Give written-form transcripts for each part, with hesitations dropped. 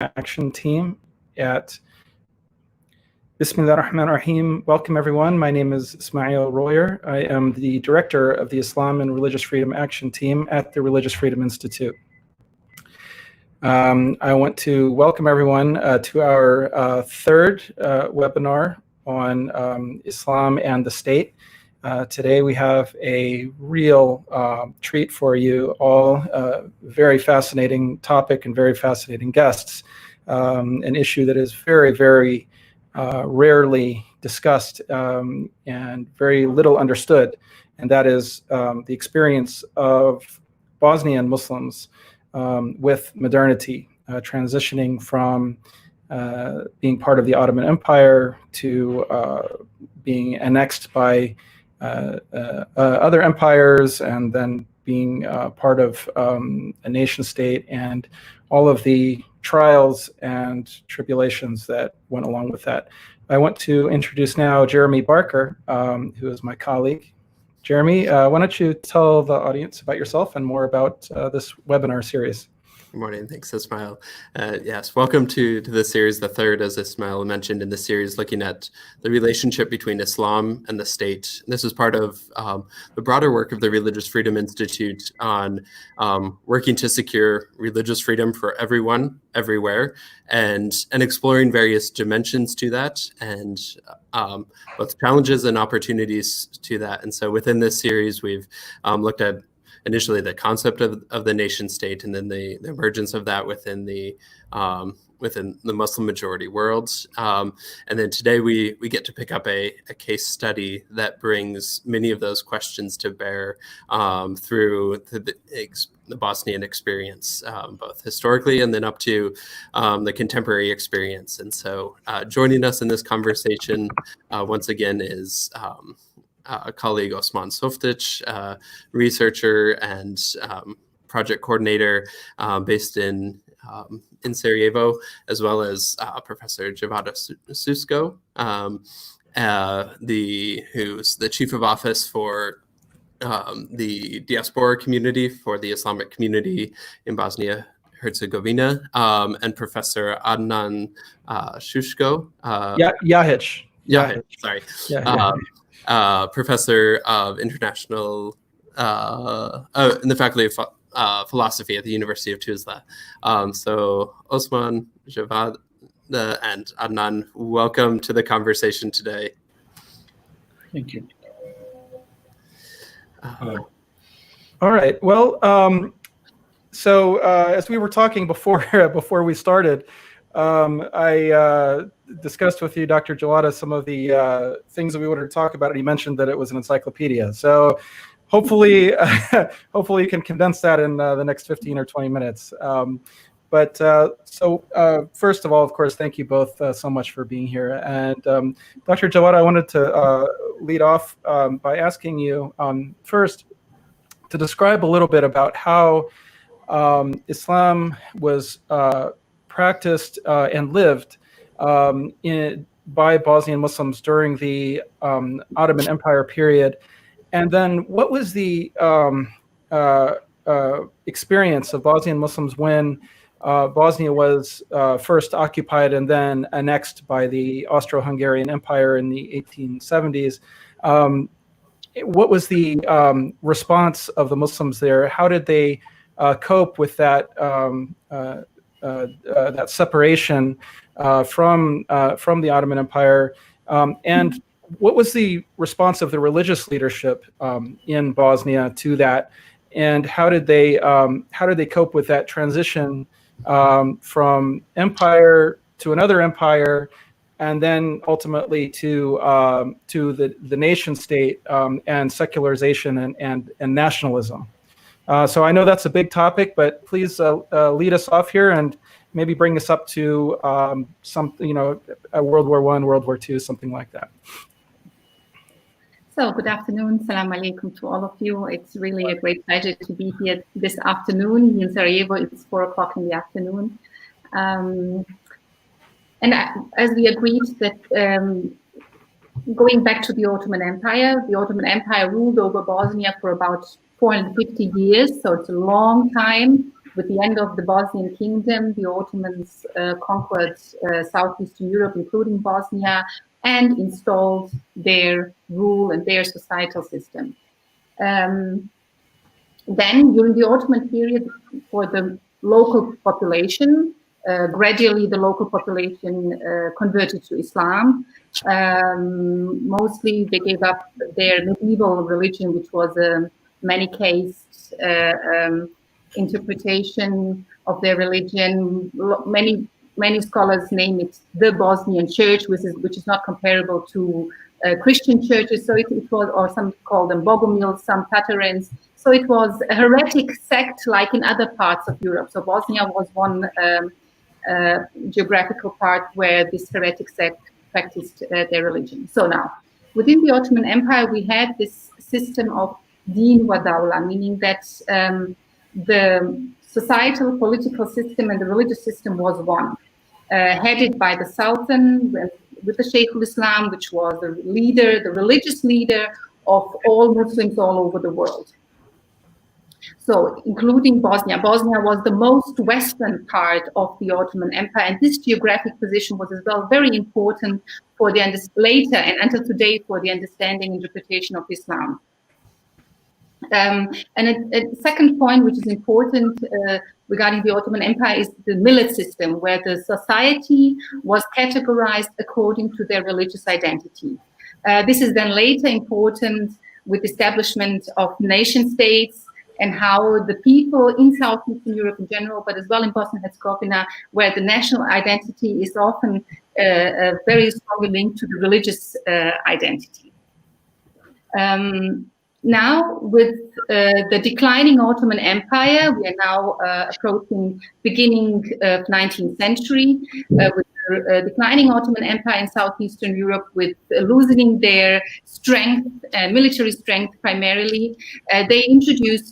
Action Team at Bismillah ar-Rahman ar-Rahim. Welcome everyone. My name is Ismail Royer. I am the director of the Islam and Religious Freedom Action Team at the Religious Freedom Institute. I want to welcome everyone to our third webinar on Islam and the state. Today we have a real treat for you all, very fascinating topic and very fascinating guests, an issue that is very, very rarely discussed and very little understood, and that is the experience of Bosnian Muslims with modernity, transitioning from being part of the Ottoman Empire to being annexed by other empires, and then being part of a nation state, and all of the trials and tribulations that went along with that. I want to introduce now Jeremy Barker, who is my colleague. Jeremy, why don't you tell the audience about yourself and more about this webinar series? Good morning. Thanks, Ismail. Yes, welcome to this series, the third, as Ismail mentioned, in the series looking at the relationship between Islam and the state. This is part of the broader work of the Religious Freedom Institute on working to secure religious freedom for everyone, everywhere, and exploring various dimensions to that, and both challenges and opportunities to that. And so within this series, we've looked at initially the concept of the nation state, and then the emergence of that within the Muslim majority world. And then today we get to pick up a case study that brings many of those questions to bear through the Bosnian experience, both historically and then up to the contemporary experience. And so joining us in this conversation once again is colleague Osman Softić, researcher and project coordinator based in Sarajevo, as well as Professor Dzevada Susko, who's the chief of office for the diaspora community for the Islamic community in Bosnia Herzegovina, and Professor Adnan Jahić. Jahić. Sorry. Yeah. Professor of international in the Faculty of Philosophy at the University of Tuzla. So Osman, Dzevada, and Adnan, welcome to the conversation today. Thank you. All right. Well, so as we were talking before we started, I discussed with you, Dr. Dzevada, some of the things that we wanted to talk about, and you mentioned that it was an encyclopedia. So hopefully, hopefully you can condense that in the next 15 or 20 minutes. So first of all, of course, thank you both so much for being here. And Dr. Dzevada, I wanted to lead off by asking you first to describe a little bit about how Islam was practiced and lived by Bosnian Muslims during the Ottoman Empire period, and then what was the experience of Bosnian Muslims when Bosnia was first occupied and then annexed by the Austro-Hungarian Empire in the 1870s? What was the response of the Muslims there? How did they cope with that that separation from the Ottoman Empire, and what was the response of the religious leadership in Bosnia to that, and how did they cope with that transition from empire to another empire, and then ultimately to the nation state and secularization and nationalism? So I know that's a big topic, but please lead us off here and maybe bring us up to World War I, World War II, something like that. So good afternoon, salam alaikum to all of you. It's really a great pleasure to be here this afternoon. In Sarajevo, it's 4 o'clock in the afternoon. And as we agreed that going back to the Ottoman Empire ruled over Bosnia for about 450 years, so it's a long time. with the end of the Bosnian kingdom, the Ottomans conquered southeastern Europe, including Bosnia, and installed their rule and their societal system. Then, during the Ottoman period, for the local population, gradually the local population converted to Islam. Mostly they gave up their medieval religion, which was a many-cased interpretation of their religion. Many scholars name it the Bosnian Church, which is not comparable to Christian churches. So it was, or some call them Bogomils, some Tatarans. So it was a heretic sect, like in other parts of Europe. So Bosnia was one geographical part where this heretic sect practiced their religion. So now, within the Ottoman Empire, we had this system of din wa dawla, meaning that the societal, political system and the religious system was one, headed by the Sultan with the Sheikh al-Islam, which was the leader, the religious leader of all Muslims all over the world. So, including Bosnia. Bosnia was the most western part of the Ottoman Empire, and this geographic position was as well very important for the later and until today for the understanding and interpretation of Islam. And a second point, which is important regarding the Ottoman Empire, is the millet system, where the society was categorized according to their religious identity. This is then later important with the establishment of nation states, and how the people in Southeastern Europe in general, but as well in Bosnia and Herzegovina, where the national identity is often very strongly linked to the religious identity. Now, with the declining Ottoman Empire, we are now approaching beginning of 19th century, with the declining Ottoman Empire in Southeastern Europe, with losing their strength, military strength primarily. They introduced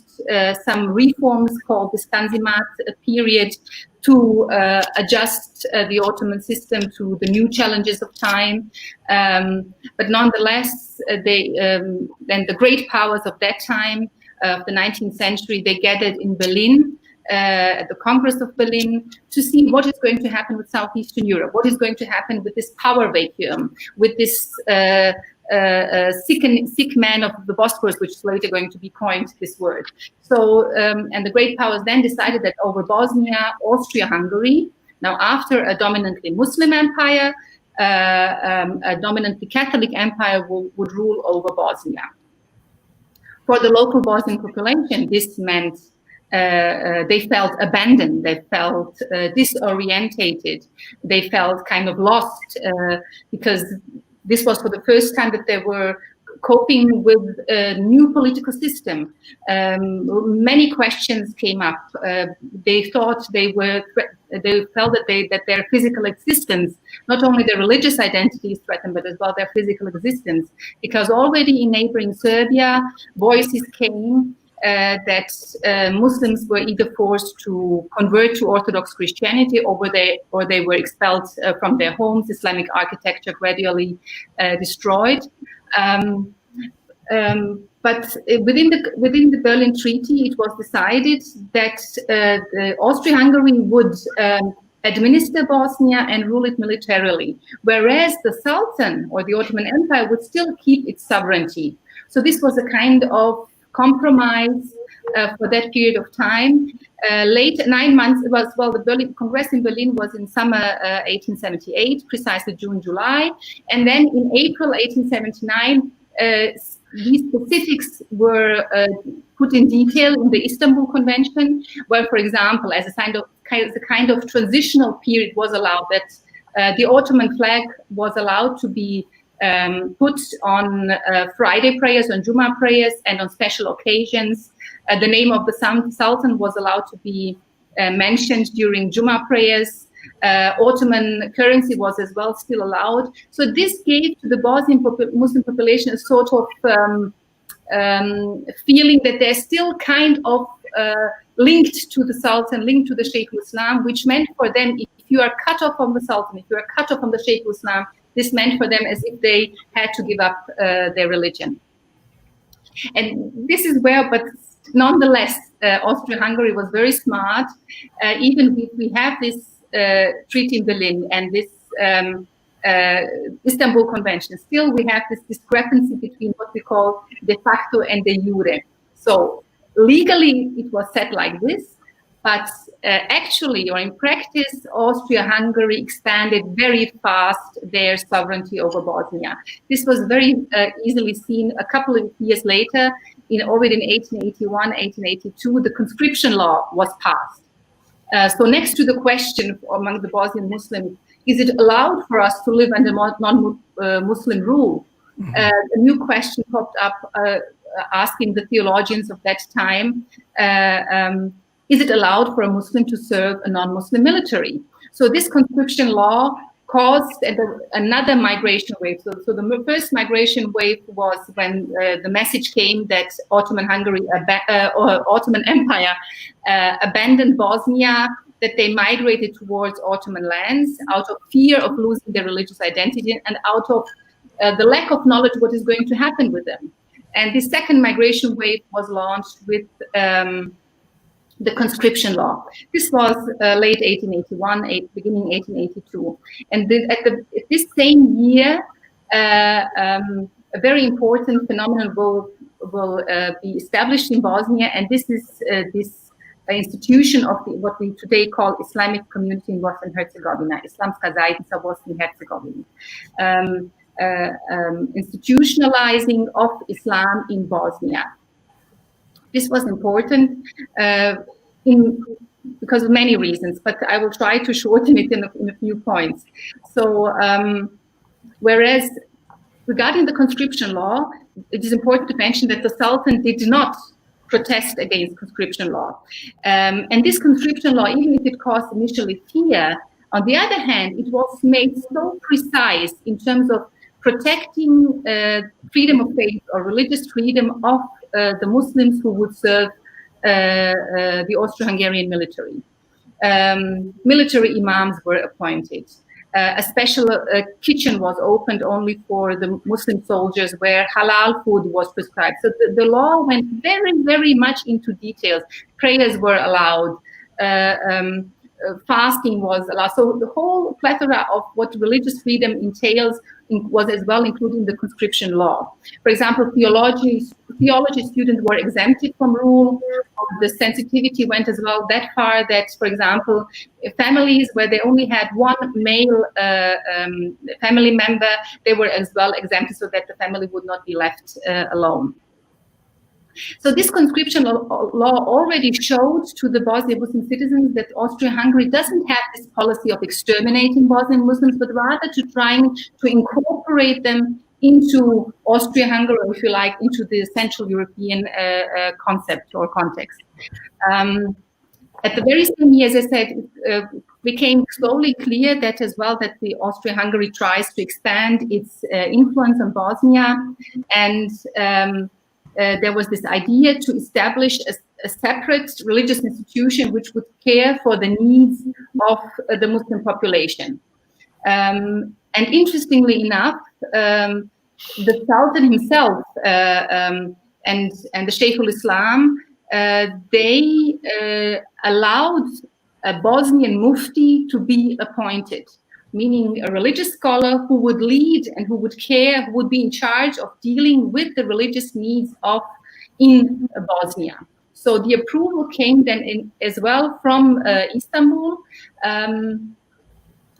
some reforms called the Tanzimat period to adjust the Ottoman system to the new challenges of time. But nonetheless, then the great powers of that time, of the 19th century, they gathered in Berlin, at the Congress of Berlin, to see what is going to happen with Southeastern Europe, what is going to happen with this power vacuum, with this sick man of the Bosphorus, which is later going to be coined this word. So, and the great powers then decided that over Bosnia, Austro-Hungary, now after a dominantly Muslim empire, a dominantly Catholic empire would rule over Bosnia. For the local Bosnian population, this meant they felt abandoned, they felt disorientated, they felt kind of lost, because this was for the first time that they were coping with a new political system. Many questions came up. They thought they felt that their physical existence, not only their religious identity is threatened, but as well their physical existence. Because already in neighboring Serbia, voices came that Muslims were either forced to convert to Orthodox Christianity, or they were expelled from their homes. Islamic architecture gradually destroyed. But within the Berlin Treaty, it was decided that Austria-Hungary would administer Bosnia and rule it militarily, whereas the Sultan or the Ottoman Empire would still keep its sovereignty. So this was a kind of compromise for that period of time. Late 9 months, the Berlin Congress in Berlin was in summer 1878, precisely June, July. And then in April 1879, these specifics were put in detail in the Istanbul Convention, where, for example, as a kind of transitional period was allowed, that the Ottoman flag was allowed to be put on Friday prayers, on Juma prayers, and on special occasions. The name of the Sultan was allowed to be mentioned during Juma prayers. Ottoman currency was as well still allowed. So this gave to the Bosnian Muslim population a sort of feeling that they're still kind of linked to the Sultan, linked to the Sheikh al-Islam, which meant for them, if you are cut off from the Sultan, if you are cut off from the Sheikh al-Islam, this meant for them as if they had to give up their religion. And this is where, but nonetheless, Austria-Hungary was very smart. Even if we have this treaty in Berlin and this Istanbul Convention, still we have this discrepancy between what we call de facto and de jure. So legally it was set like this, but actually, or in practice, Austria-Hungary expanded very fast their sovereignty over Bosnia. This was very easily seen a couple of years later. Already in 1881, 1882, the conscription law was passed. So next to the question among the Bosnian Muslims, is it allowed for us to live under non-Muslim rule? A new question popped up asking the theologians of that time, is it allowed for a Muslim to serve a non-Muslim military? So this conscription law caused another migration wave. So the first migration wave was when the message came that Ottoman Empire abandoned Bosnia, that they migrated towards Ottoman lands out of fear of losing their religious identity and out of the lack of knowledge what is going to happen with them. And the second migration wave was launched with the conscription law. This was late 1881, beginning 1882. And at this same year, a very important phenomenon will be established in Bosnia, and this is this institution of what we today call Islamic Community in Bosnia and Herzegovina, Islamska zajednica Bosnia and Herzegovina. Institutionalizing of Islam in Bosnia. This was important because of many reasons, but I will try to shorten it in a few points. So, whereas regarding the conscription law, it is important to mention that the Sultan did not protest against conscription law. And this conscription law, even if it caused initially fear, on the other hand, it was made so precise in terms of protecting freedom of faith or religious freedom of the Muslims who would serve the Austro-Hungarian military. Military imams were appointed. A special kitchen was opened only for the Muslim soldiers where halal food was prescribed. So the law went very, very much into details. Prayers were allowed. Fasting was allowed. So the whole plethora of what religious freedom entails was as well included in the conscription law. For example, theology students were exempted from rule. The sensitivity went as well that far that, for example, families where they only had one male family member, they were as well exempted so that the family would not be left alone. So this conscription law already showed to the Bosnian Muslim citizens that Austria-Hungary doesn't have this policy of exterminating Bosnian Muslims, but rather to trying to incorporate them into Austria-Hungary, or if you like, into the Central European concept or context. At the very same year, as I said, it became slowly clear that as well that the Austria-Hungary tries to expand its influence on Bosnia, and there was this idea to establish a separate religious institution which would care for the needs of the Muslim population. And interestingly enough, the Sultan himself and the Sheikh al-Islam, they allowed a Bosnian mufti to be appointed, meaning a religious scholar who would lead and who would care, who would be in charge of dealing with the religious needs in Bosnia. So the approval came then as well from Istanbul,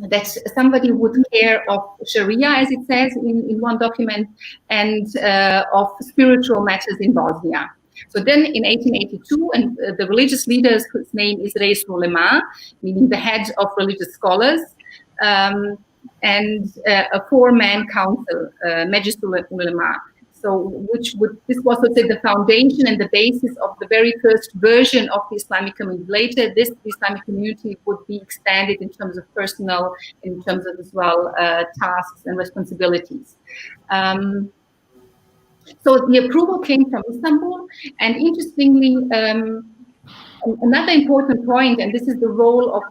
that somebody would care of Sharia, as it says in one document, and of spiritual matters in Bosnia. So then in 1882, and the religious leader, whose name is Reis Ulema, meaning the head of religious scholars, and a four-man council, Majlis Ulema. So this was, let's say, the foundation and the basis of the very first version of the Islamic Community. Later, the Islamic Community would be expanded in terms of personnel, in terms of as well tasks and responsibilities. So the approval came from Istanbul, and interestingly, another important point, and this is the role of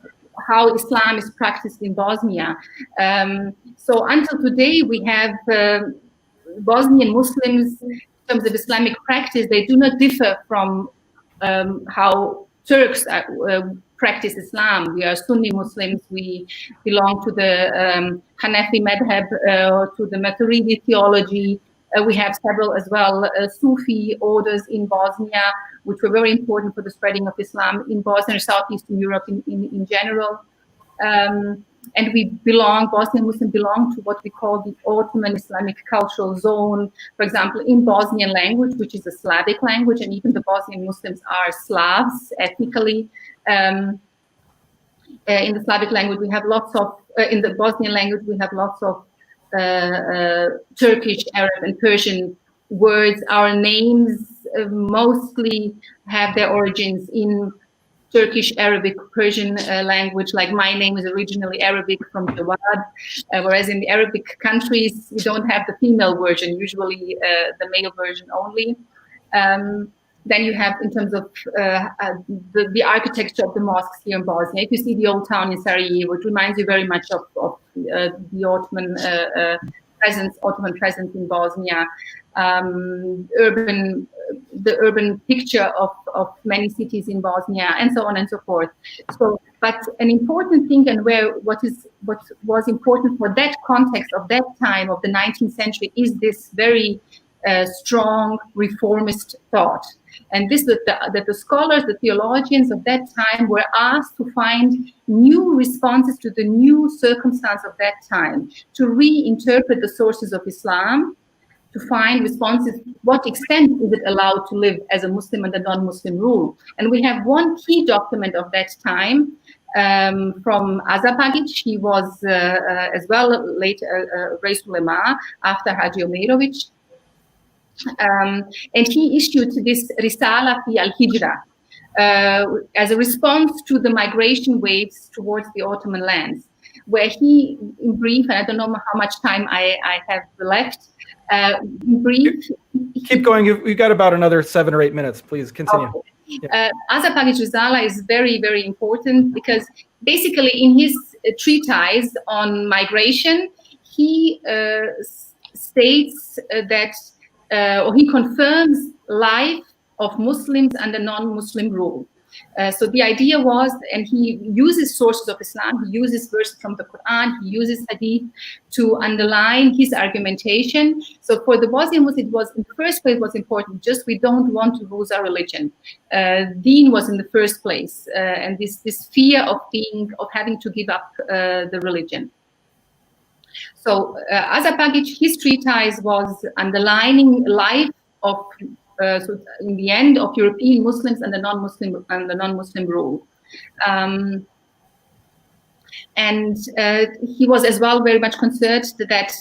how Islam is practiced in Bosnia. So until today, we have Bosnian Muslims, in terms of Islamic practice, they do not differ from how Turks practice Islam. We are Sunni Muslims. We belong to the Hanafi madhab, to the Maturidi theology. We have several as well Sufi orders in Bosnia, which were very important for the spreading of Islam in Bosnia and Southeastern Europe in general. And we Bosnian Muslims belong to what we call the Ottoman Islamic Cultural Zone. For example, in Bosnian language, which is a Slavic language, and even the Bosnian Muslims are Slavs ethnically. In the Slavic language, we have lots of, in the Bosnian language, we have lots of Turkish, Arab, and Persian words. Our names mostly have their origins in Turkish, Arabic, Persian language. Like my name is originally Arabic from Dzevada, whereas in the Arabic countries, we don't have the female version, usually the male version only. Then you have, in terms of the architecture of the mosques here in Bosnia, if you see the old town in Sarajevo, it reminds you very much of the Ottoman presence in Bosnia. The urban picture of many cities in Bosnia, and so on and so forth. So, but an important thing, and what was important for that context of that time of the 19th century, is this very strong reformist thought. And this that the scholars, the theologians of that time were asked to find new responses to the new circumstance of that time, to reinterpret the sources of Islam, to find responses. What extent is it allowed to live as a Muslim under non-Muslim rule? And we have one key document of that time from Azapagic. He was as well later Reis Ulema after Haji Omerovic. And he issued this Risala fi al-Hijra as a response to the migration waves towards the Ottoman lands, where he, in brief, and I don't know how much time I have left, in brief... Keep going. We've got about another 7 or 8 minutes. Please continue. Okay. Azapagic Risala is very, very important because basically in his treatise on migration, he states that or he confirms life of Muslims under non-Muslim rule. So the idea was, and he uses sources of Islam, he uses verses from the Quran, he uses hadith to underline his argumentation. So for the Bosnian Muslims, it was, in the first place, was important, just we don't want to lose our religion. Deen was in the first place, and this fear of having to give up the religion. So Azapagic, his treatise was underlining life of, so in the end, of European Muslims and the non-Muslim rule. And he was as well very much concerned that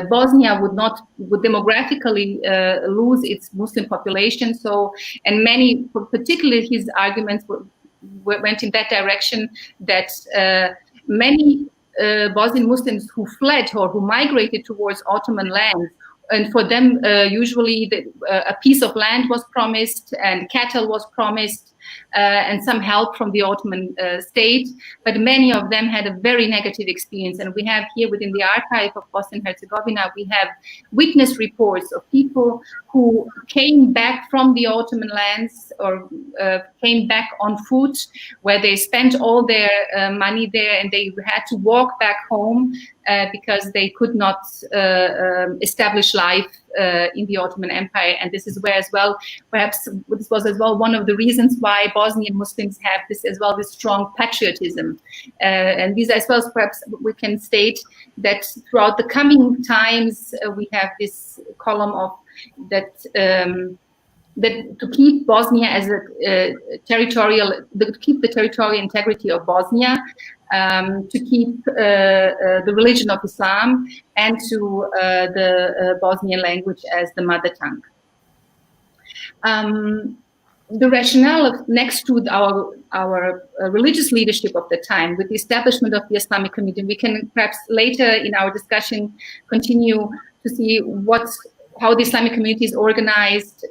Bosnia would demographically lose its Muslim population. So, and many, particularly his arguments went in that direction, that many Bosnian Muslims who fled or who migrated towards Ottoman lands, and for them usually a piece of land was promised and cattle was promised and some help from the Ottoman state, but many of them had a very negative experience. And we have here within the archive of Bosnia and Herzegovina, we have witness reports of people who came back from the Ottoman lands or came back on foot, where they spent all their money there and they had to walk back home because they could not establish life in the Ottoman Empire. And this is where as well, perhaps this was as well one of the reasons why Bosnian Muslims have this as well, this strong patriotism. And these as well, perhaps we can state that throughout the coming times, we have this column of that to keep Bosnia as a to keep the territorial integrity of Bosnia, to keep the religion of Islam, and to the Bosnian language as the mother tongue. The rationale of, next to our religious leadership of the time, with the establishment of the Islamic Community, we can perhaps later in our discussion continue to see how the Islamic community is organized,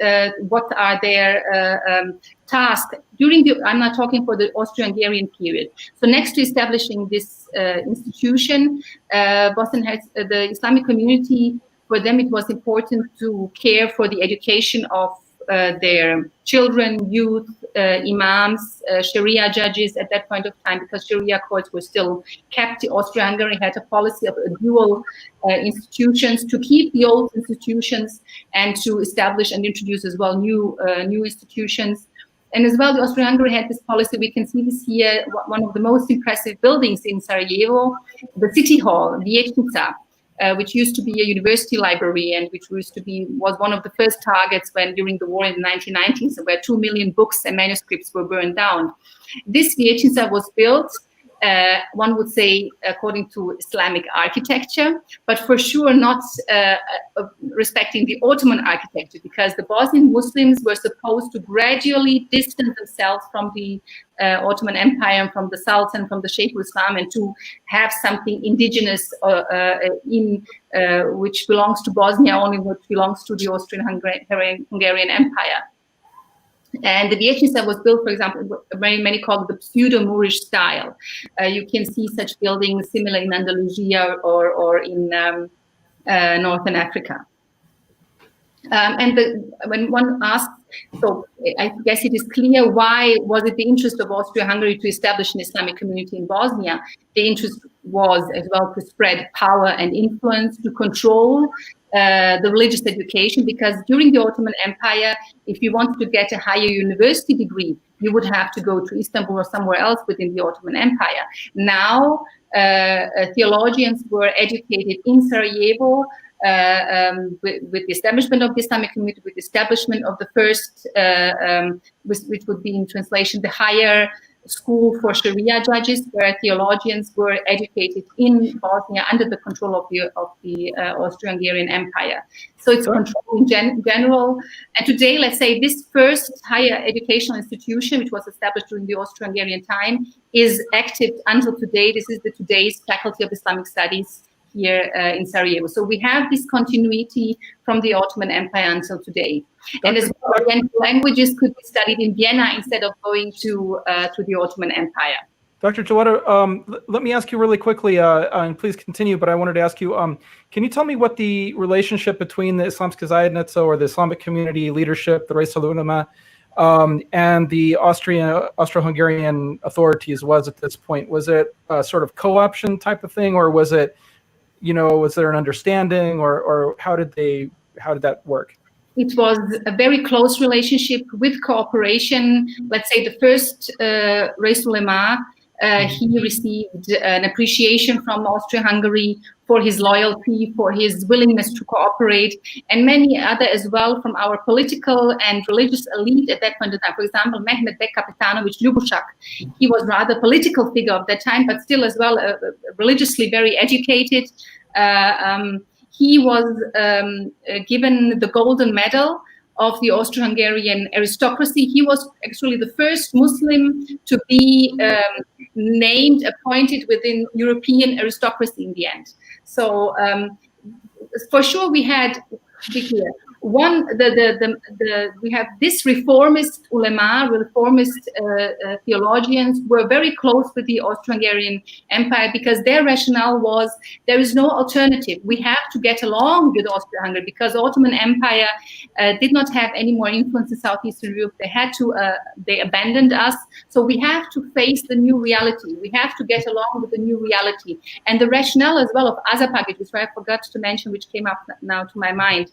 what are their tasks during I'm not talking for the Austro-Hungarian period. So next to establishing this institution, the Islamic community, for them it was important to care for the education of their children, youth, imams, Sharia judges at that point of time, because Sharia courts were still kept. Austria-Hungary had a policy of dual institutions, to keep the old institutions and to establish and introduce as well new institutions. And as well, the Austria-Hungary had this policy. We can see this here, one of the most impressive buildings in Sarajevo, the city hall, Vijećnica, which used to be a university library, and which was one of the first targets when during the war in the 1990s, where 2 million books and manuscripts were burned down. This Vijećnica was built, one would say, according to Islamic architecture, but for sure not respecting the Ottoman architecture, because the Bosnian Muslims were supposed to gradually distance themselves from the Ottoman Empire and from the Sultan, from the Sheikh Islam, and to have something indigenous which belongs to Bosnia, only which belongs to the Austrian-Hungarian Empire. And the Vijećnica was built, for example, many call it the pseudo-Moorish style. You can see such buildings similar in Andalusia or in Northern Africa. When one asks, so I guess it is clear, why was it the interest of Austria-Hungary to establish an Islamic community in Bosnia? The interest was as well to spread power and influence, to control the religious education, because during the Ottoman Empire, if you wanted to get a higher university degree, you would have to go to Istanbul or somewhere else within the Ottoman Empire. Now, theologians were educated in Sarajevo with the establishment of the Islamic community, with the establishment of the first, which would be in translation, the higher school for Sharia judges, where theologians were educated in Bosnia under the control of the Austro-Hungarian Empire. So it's control in general. And today, let's say this first higher educational institution, which was established during the Austro-Hungarian time, is active until today. This is today's Faculty of Islamic Studies here in Sarajevo. So we have this continuity from the Ottoman Empire until today. And as well, Oriental languages could be studied in Vienna instead of going to the Ottoman Empire. Dr. Dzevada, let me ask you really quickly, and please continue, but I wanted to ask you, can you tell me what the relationship between the Islamska Zajednica, or the Islamic community leadership, the Reis al-Ulama, and the Austro-Hungarian authorities was at this point? Was it a sort of co-option type of thing, or was it, was there an understanding, or how did that work? It was a very close relationship with cooperation. Let's say the first Reis al-Ulama, he received an appreciation from Austria-Hungary for his loyalty, for his willingness to cooperate, and many other as well from our political and religious elite at that point in time. For example, Mehmet Bek Kapetanović Ljubušak, he was rather a political figure of that time, but still as well religiously very educated. He was given the Golden Medal of the Austro-Hungarian aristocracy. He was actually the first Muslim to be named, appointed within European aristocracy in the end. So for sure we had, to be clear, we have this reformist ulema, reformist theologians were very close with the Austro-Hungarian Empire, because their rationale was there is no alternative. We have to get along with Austria-Hungary, because the Ottoman Empire did not have any more influence in Southeastern Europe. They abandoned us. So we have to face the new reality. We have to get along with the new reality. And the rationale as well of Azapagit, which I forgot to mention, which came up now to my mind,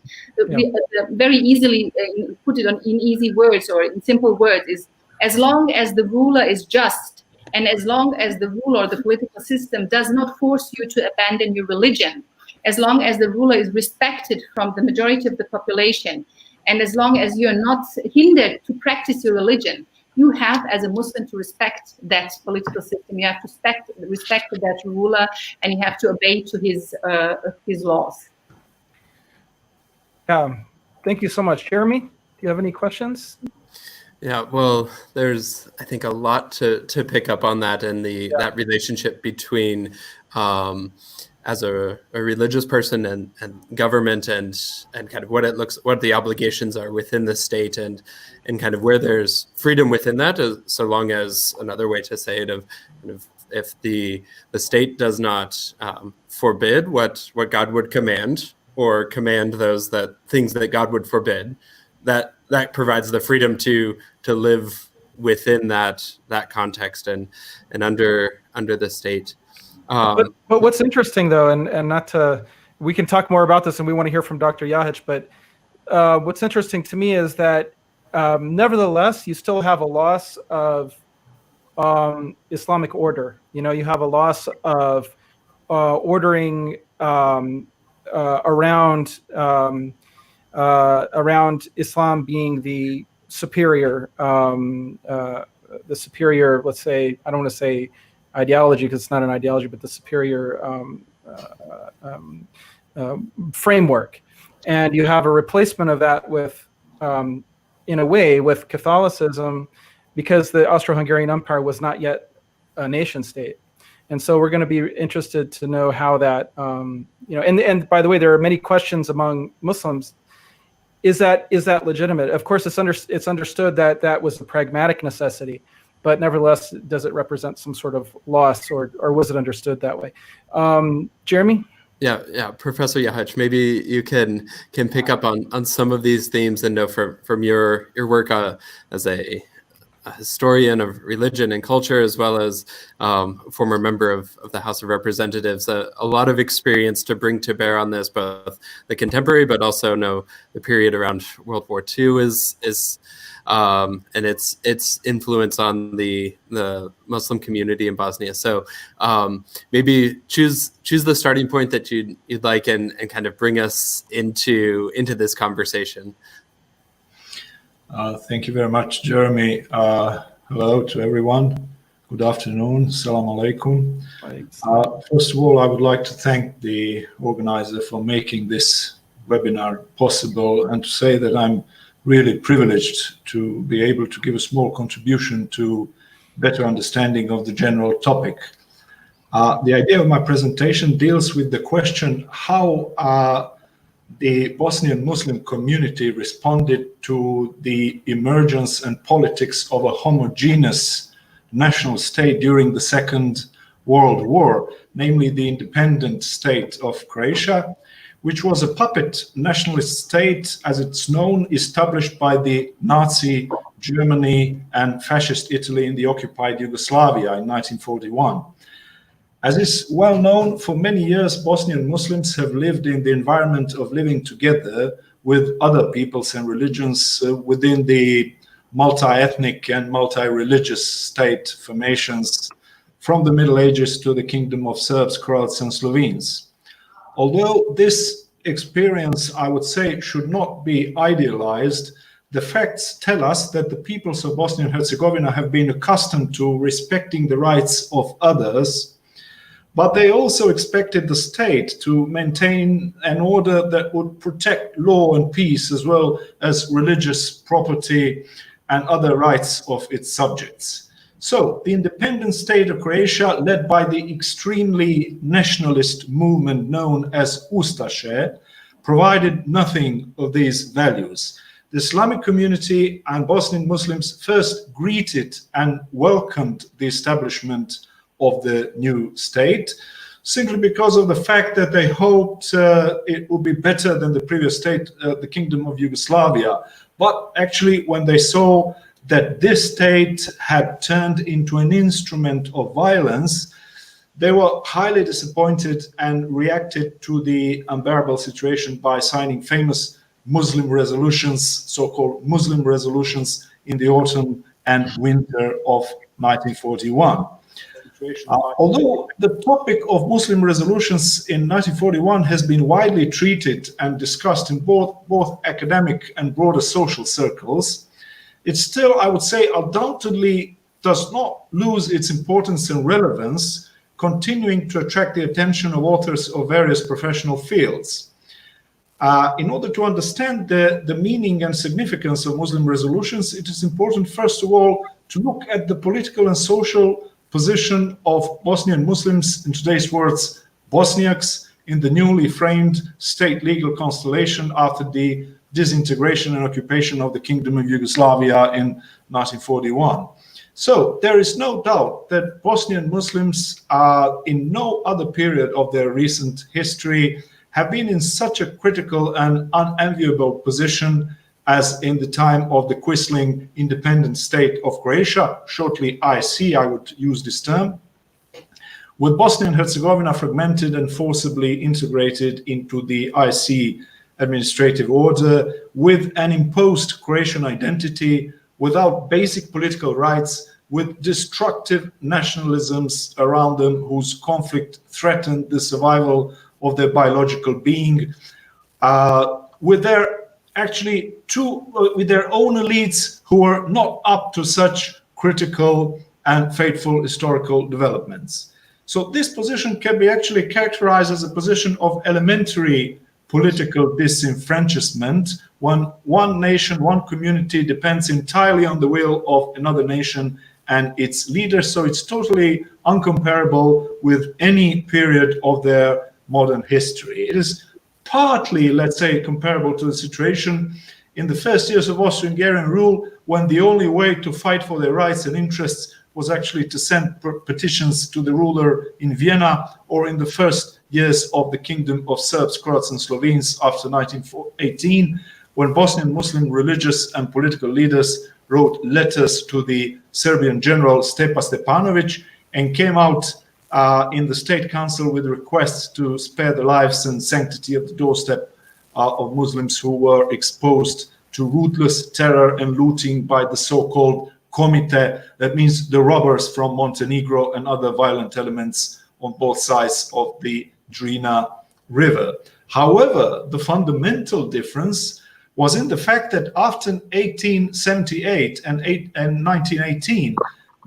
very easily put it in easy words or in simple words, is as long as the ruler is just, and as long as the ruler or the political system does not force you to abandon your religion, as long as the ruler is respected from the majority of the population, and as long as you're not hindered to practice your religion, you have as a Muslim to respect that political system. You have to respect that ruler, and you have to obey to his laws. Thank you so much. Jeremy, do you have any questions? Yeah, well, there's, I think, a lot to pick up on that, and that relationship between as a religious person and government, and kind of what the obligations are within the state, and kind of where there's freedom within that, so long as, another way to say it, if the state does not forbid what God would command, or command things that God would forbid, that provides the freedom to live within that context and under the state. But what's interesting though, and not to, we can talk more about this, and we want to hear from Dr. Jahić, but what's interesting to me is that nevertheless, you still have a loss of Islamic order. You know, you have a loss of ordering around Islam being the superior, let's say, I don't want to say ideology because it's not an ideology, but the superior framework. And you have a replacement of that with, in a way, with Catholicism, because the Austro-Hungarian Empire was not yet a nation state. And so we're going to be interested to know how that, and by the way, there are many questions among Muslims. Is that legitimate? Of course, it's understood that that was a pragmatic necessity, but nevertheless, does it represent some sort of loss, or was it understood that way? Jeremy? Yeah, Professor Jahić, maybe you can pick up on some of these themes and know from your work as a historian of religion and culture, as well as former member of the House of Representatives, a lot of experience to bring to bear on this, both the contemporary, but also know the period around World War II is and its influence on the Muslim community in Bosnia. So maybe choose the starting point that you'd like and kind of bring us into this conversation. Thank you very much, Jeremy. Hello to everyone. Good afternoon. Assalamu alaikum. First of all, I would like to thank the organizer for making this webinar possible, and to say that I'm really privileged to be able to give a small contribution to better understanding of the general topic. The idea of my presentation deals with the question how the Bosnian Muslim community responded to the emergence and politics of a homogeneous national state during the Second World War, namely the independent state of Croatia, which was a puppet nationalist state, as it's known, established by the Nazi Germany and fascist Italy in the occupied Yugoslavia in 1941. As is well known, for many years, Bosnian Muslims have lived in the environment of living together with other peoples and religions within the multi-ethnic and multi-religious state formations from the Middle Ages to the Kingdom of Serbs, Croats, and Slovenes. Although this experience, I would say, should not be idealized, the facts tell us that the peoples of Bosnia and Herzegovina have been accustomed to respecting the rights of others, but they also expected the state to maintain an order that would protect law and peace, as well as religious property and other rights of its subjects. So the independent state of Croatia, led by the extremely nationalist movement known as Ustaše, provided nothing of these values. The Islamic community and Bosnian Muslims first greeted and welcomed the establishment of the new state, simply because of the fact that they hoped it would be better than the previous state, the Kingdom of Yugoslavia. But actually, when they saw that this state had turned into an instrument of violence, they were highly disappointed and reacted to the unbearable situation by signing famous Muslim resolutions, so-called Muslim resolutions, in the autumn and winter of 1941. Although the topic of Muslim resolutions in 1941 has been widely treated and discussed in both academic and broader social circles, it still, I would say, undoubtedly does not lose its importance and relevance, continuing to attract the attention of authors of various professional fields. In order to understand the meaning and significance of Muslim resolutions, it is important, first of all, to look at the political and social position of Bosnian Muslims, in today's words, Bosniaks, in the newly framed state legal constellation after the disintegration and occupation of the Kingdom of Yugoslavia in 1941. So there is no doubt that Bosnian Muslims, in no other period of their recent history, have been in such a critical and unenviable position as in the time of the quisling independent state of Croatia, shortly IC, I would use this term, with Bosnia and Herzegovina fragmented and forcibly integrated into the IC administrative order, with an imposed Croatian identity, without basic political rights, with destructive nationalisms around them whose conflict threatened the survival of their biological being, with their own elites who were not up to such critical and fateful historical developments. So this position can be actually characterized as a position of elementary political disenfranchisement, when one nation, one community depends entirely on the will of another nation and its leaders. So it's totally uncomparable with any period of their modern history. It is partly, let's say, comparable to the situation in the first years of Austro-Hungarian rule, when the only way to fight for their rights and interests was actually to send petitions to the ruler in Vienna, or in the first years of the Kingdom of Serbs, Croats and Slovenes after 1918, when Bosnian Muslim religious and political leaders wrote letters to the Serbian general Stepa Stepanović and came out in the State Council with requests to spare the lives and sanctity of the doorstep of Muslims who were exposed to ruthless terror and looting by the so-called Komite, that means the robbers from Montenegro and other violent elements on both sides of the Drina River. However, the fundamental difference was in the fact that after 1878 and 1918,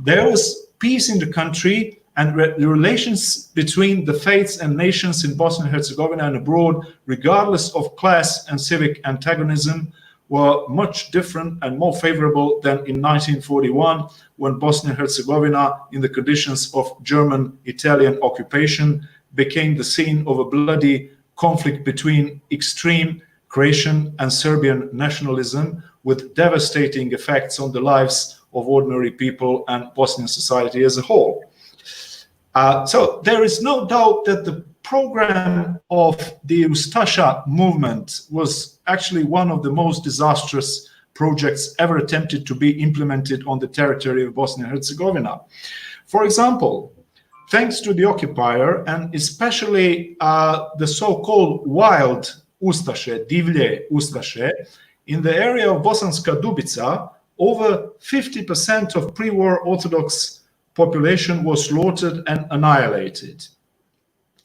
there was peace in the country, and the relations between the faiths and nations in Bosnia and Herzegovina and abroad, regardless of class and civic antagonism, were much different and more favorable than in 1941, when Bosnia and Herzegovina, in the conditions of German-Italian occupation, became the scene of a bloody conflict between extreme Croatian and Serbian nationalism, with devastating effects on the lives of ordinary people and Bosnian society as a whole. So there is no doubt that the program of the Ustasha movement was actually one of the most disastrous projects ever attempted to be implemented on the territory of Bosnia and Herzegovina. For example, thanks to the occupier, and especially the so-called wild Ustaše, divlje Ustaše, in the area of Bosanska Dubica, over 50% of pre-war Orthodox population was slaughtered and annihilated.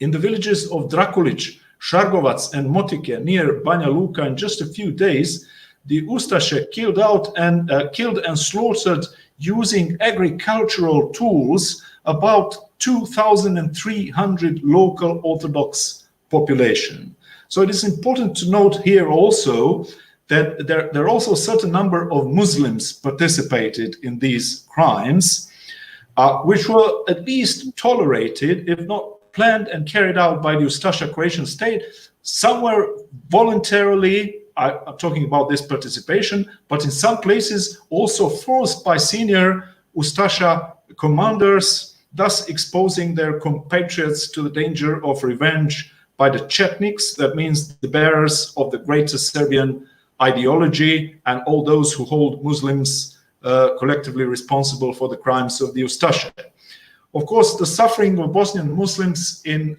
In the villages of Drakulić, Šargovac and Motike near Banja Luka, in just a few days, the Ustaše killed and slaughtered using agricultural tools about 2,300 local Orthodox population. So it is important to note here also that there are also a certain number of Muslims participated in these crimes, which were at least tolerated, if not planned and carried out by the Ustasha Croatian state, somewhere voluntarily. I'm talking about this participation, but in some places also forced by senior Ustasha commanders, thus exposing their compatriots to the danger of revenge by the Chetniks, that means the bearers of the greatest Serbian ideology, and all those who hold Muslims collectively responsible for the crimes of the Ustasha. Of course, the suffering of Bosnian Muslims in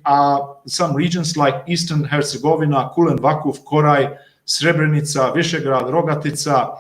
some regions like Eastern Herzegovina, Kulen, Vakuf, Koraj, Srebrenica, Visegrad, Rogatica,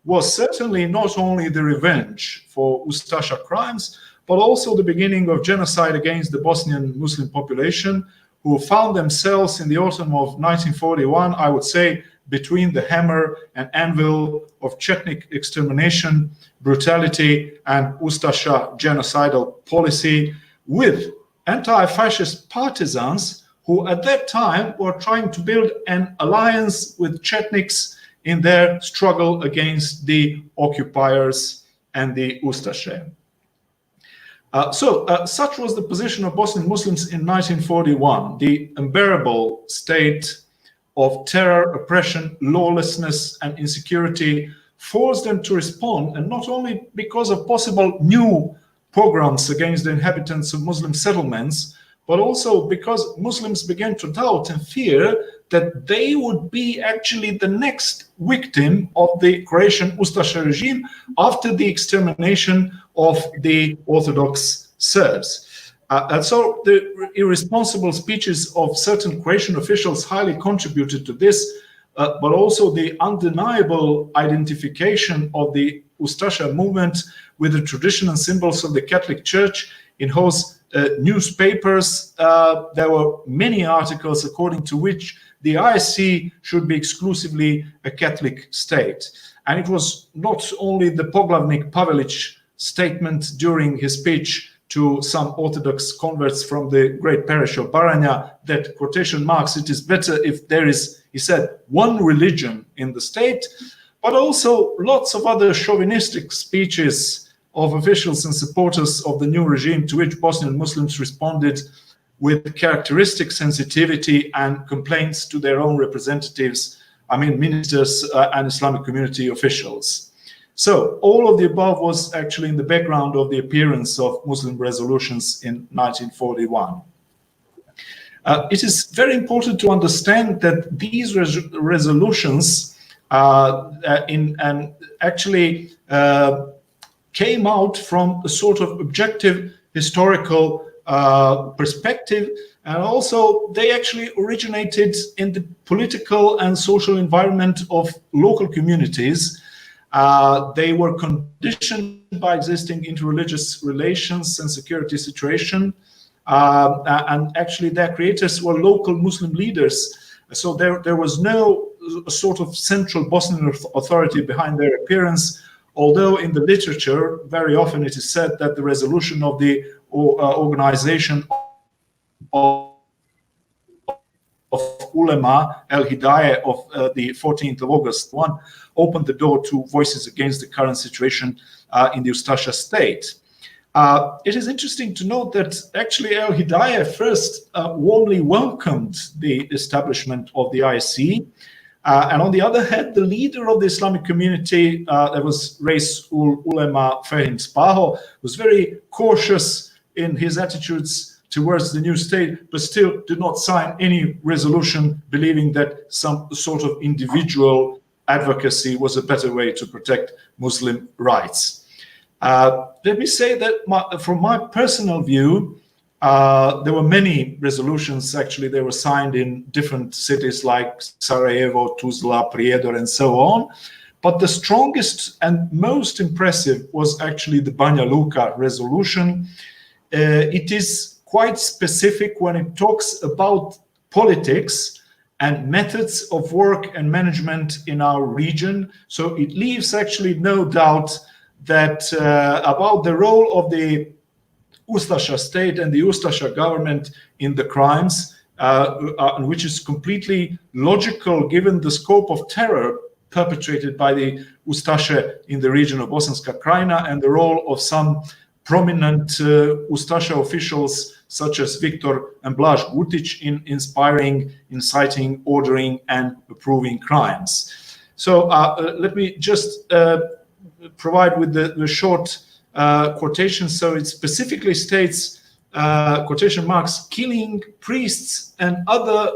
was certainly not only the revenge for Ustasha crimes, but also the beginning of genocide against the Bosnian Muslim population, who found themselves in the autumn of 1941, I would say, between the hammer and anvil of Chetnik extermination, brutality, and Ustasha genocidal policy, with anti-fascist partisans who at that time were trying to build an alliance with Chetniks in their struggle against the occupiers and the Ustashe. Such was the position of Bosnian Muslims in 1941, the unbearable state of terror, oppression, lawlessness, and insecurity forced them to respond, and not only because of possible new pogroms against the inhabitants of Muslim settlements, but also because Muslims began to doubt and fear that they would be actually the next victim of the Croatian Ustaša regime after the extermination of the Orthodox Serbs. And so the irresponsible speeches of certain Croatian officials highly contributed to this, but also the undeniable identification of the Ustaša movement with the tradition and symbols of the Catholic Church in whose newspapers. There were many articles according to which the ISC should be exclusively a Catholic state. And it was not only the Poglavnik Pavelić statement during his speech to some Orthodox converts from the great parish of Baranja that, quotation marks, it is better if there is, he said, one religion in the state, but also lots of other chauvinistic speeches of officials and supporters of the new regime, to which Bosnian Muslims responded with characteristic sensitivity and complaints to their own representatives, I mean ministers and Islamic community officials. So all of the above was actually in the background of the appearance of Muslim resolutions in 1941. It is very important to understand that these resolutions actually came out from a sort of objective historical perspective, and also they actually originated in the political and social environment of local communities. They were conditioned by existing interreligious relations and security situation, and actually their creators were local Muslim leaders. So there was no sort of central Bosnian authority behind their appearance, although in the literature very often it is said that the resolution of the organization of Ulema el-Hidayah of the 14th of August opened the door to voices against the current situation in the Ustaša state. It is interesting to note that actually el-Hidayah first warmly welcomed the establishment of the ISC, and on the other hand, the leader of the Islamic community, that was Reis Ulema Fehim Spaho, was very cautious in his attitudes towards the new state, but still did not sign any resolution, believing that some sort of individual advocacy was a better way to protect Muslim rights. Let me say that from my personal view, there were many resolutions. Actually, they were signed in different cities like Sarajevo, Tuzla, Prijedor, and so on. But the strongest and most impressive was actually the Banja Luka resolution. It is quite specific when it talks about politics and methods of work and management in our region. So it leaves actually no doubt that about the role of the Ustaša state and the Ustaša government in the crimes, which is completely logical given the scope of terror perpetrated by the Ustaše in the region of Bosanska Krajina and the role of some prominent Ustaša officials such as Viktor and Blaž Gutic in inspiring, inciting, ordering, and approving crimes. So let me just provide with the short quotation. So it specifically states, quotation marks, killing priests and other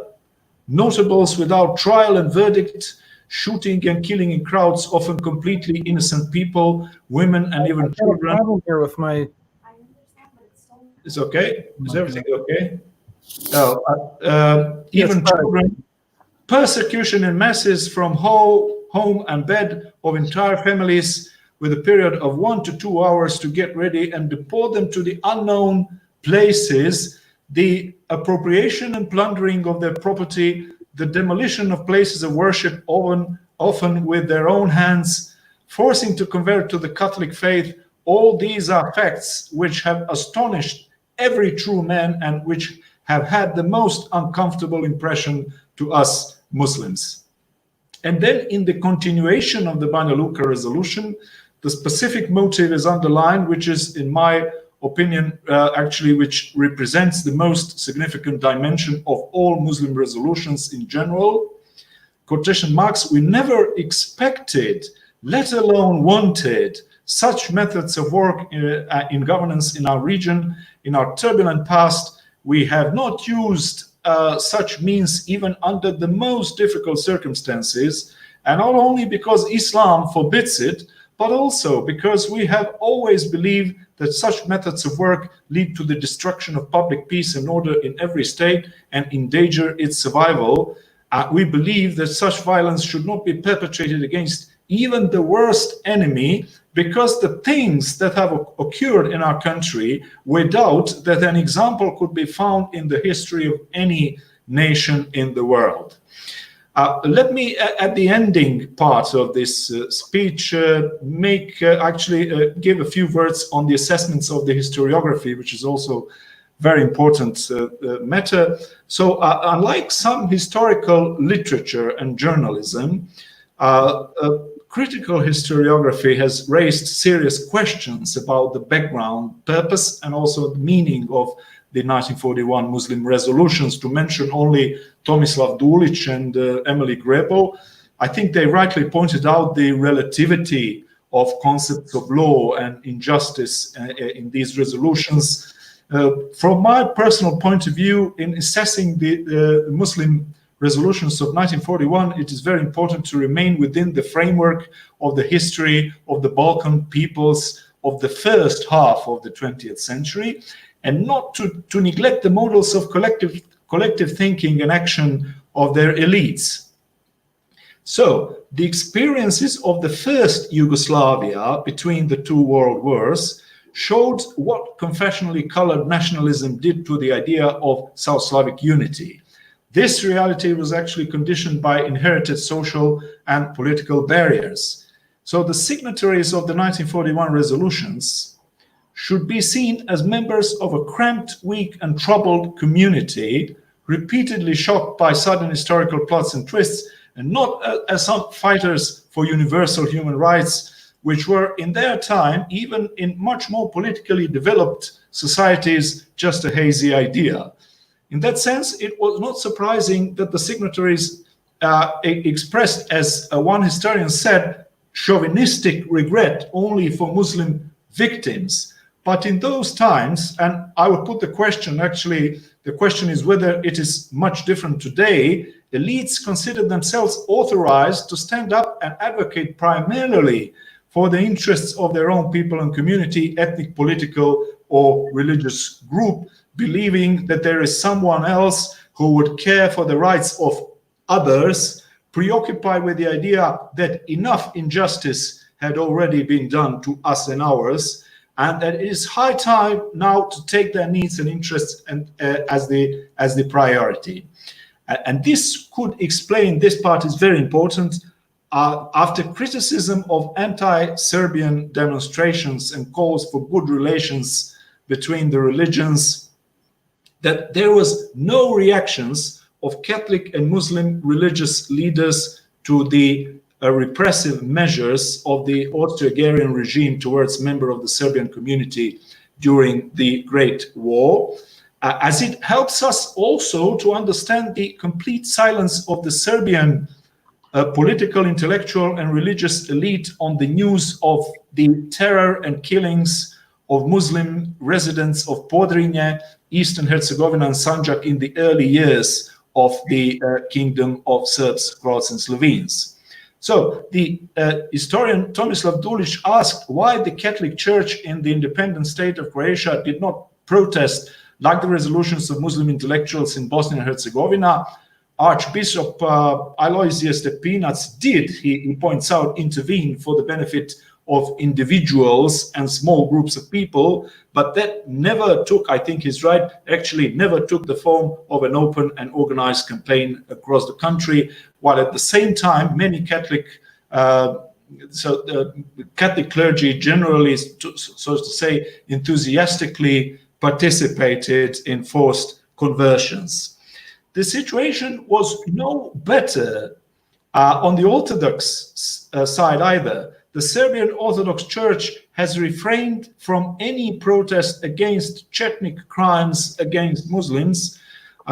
notables without trial and verdict, shooting and killing in crowds, often completely innocent people, women, and even children. Here with my... It's okay? Is everything okay? Even children. Persecution in masses from home and bed of entire families, with a period of 1 to 2 hours to get ready and deport them to the unknown places, the appropriation and plundering of their property, the demolition of places of worship, often with their own hands, forcing to convert to the Catholic faith. All these are facts which have astonished every true man and which have had the most uncomfortable impression to us Muslims. And then in the continuation of the Banja Luka resolution, the specific motive is underlined, which is, in my opinion, actually, which represents the most significant dimension of all Muslim resolutions in general. Quotation marks, we never expected, let alone wanted, such methods of work in governance in our region. In our turbulent past, we have not used such means even under the most difficult circumstances, and not only because Islam forbids it, but also because we have always believed that such methods of work lead to the destruction of public peace and order in every state and endanger its survival. We believe that such violence should not be perpetrated against even the worst enemy, because the things that have occurred in our country, we doubt that an example could be found in the history of any nation in the world. Let me, at the ending part of this speech, give a few words on the assessments of the historiography, which is also very important matter. So, unlike some historical literature and journalism, critical historiography has raised serious questions about the background, purpose, and also the meaning of the 1941 Muslim resolutions. To mention only Tomislav Dulić and Emily Grebo, I think they rightly pointed out the relativity of concepts of law and injustice in these resolutions. From my personal point of view, in assessing the Muslim resolutions of 1941, it is very important to remain within the framework of the history of the Balkan peoples of the first half of the 20th century, and not to neglect the models of collective thinking and action of their elites. So, the experiences of the first Yugoslavia between the two world wars showed what confessionally colored nationalism did to the idea of South Slavic unity. This reality was actually conditioned by inherited social and political barriers. So the signatories of the 1941 resolutions should be seen as members of a cramped, weak, and troubled community, repeatedly shocked by sudden historical plots and twists, and not as some fighters for universal human rights, which were in their time, even in much more politically developed societies, just a hazy idea. In that sense, it was not surprising that the signatories expressed, as one historian said, chauvinistic regret only for Muslim victims. But in those times, and I would put the question, actually, the question is whether it is much different today, elites considered themselves authorized to stand up and advocate primarily for the interests of their own people and community, ethnic, political, or religious group, believing that there is someone else who would care for the rights of others, preoccupied with the idea that enough injustice had already been done to us and ours, and that it is high time now to take their needs and interests as the priority. And this could explain, this part is very important, after criticism of anti-Serbian demonstrations and calls for good relations between the religions, that there was no reactions of Catholic and Muslim religious leaders to the repressive measures of the Austro-Hungarian regime towards members of the Serbian community during the Great War, as it helps us also to understand the complete silence of the Serbian political, intellectual, and religious elite on the news of the terror and killings of Muslim residents of Podrinje, Eastern Herzegovina, and Sanjak in the early years of the Kingdom of Serbs, Croats, and Slovenes. So the historian Tomislav Dulić asked why the Catholic Church in the independent state of Croatia did not protest like the resolutions of Muslim intellectuals in Bosnia and Herzegovina. Archbishop Aloysius Stepinac did, he points out, intervene for the benefit of individuals and small groups of people, but that never took, I think he's right, actually never took the form of an open and organized campaign across the country, while at the same time many Catholic Catholic clergy generally, so to say, enthusiastically participated in forced conversions. The situation was no better on the Orthodox side either. The Serbian Orthodox Church has refrained from any protest against Chetnik crimes against Muslims.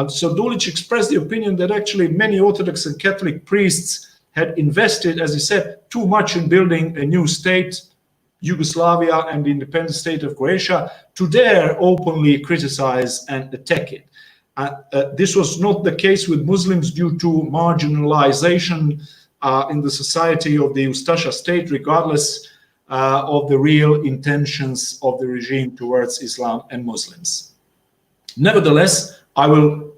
So Dulić expressed the opinion that actually many Orthodox and Catholic priests had invested, as he said, too much in building a new state, Yugoslavia and the independent state of Croatia, to dare openly criticize and attack it. This was not the case with Muslims due to marginalization in the society of the Ustasha state, regardless of the real intentions of the regime towards Islam and Muslims. Nevertheless, I will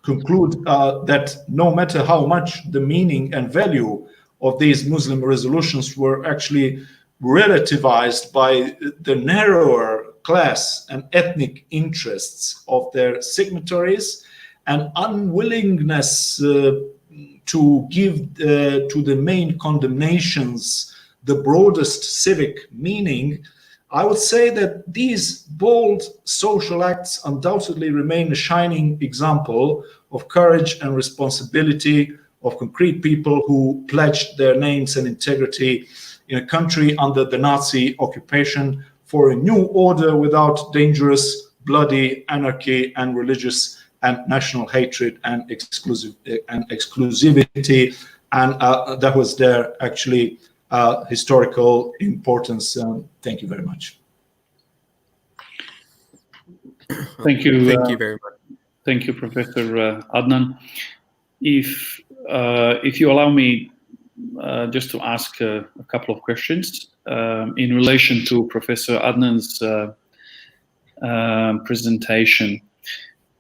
conclude that no matter how much the meaning and value of these Muslim resolutions were actually relativized by the narrower class and ethnic interests of their signatories, and unwillingness to give to the main condemnations the broadest civic meaning, I would say that these bold social acts undoubtedly remain a shining example of courage and responsibility of concrete people who pledged their names and integrity in a country under the Nazi occupation for a new order without dangerous, bloody anarchy and religious and national hatred and exclusivity. And that was their actually historical importance. Thank you very much. Thank you. Thank you very much. Thank you, Professor Adnan. If you allow me just to ask a couple of questions in relation to Professor Adnan's presentation.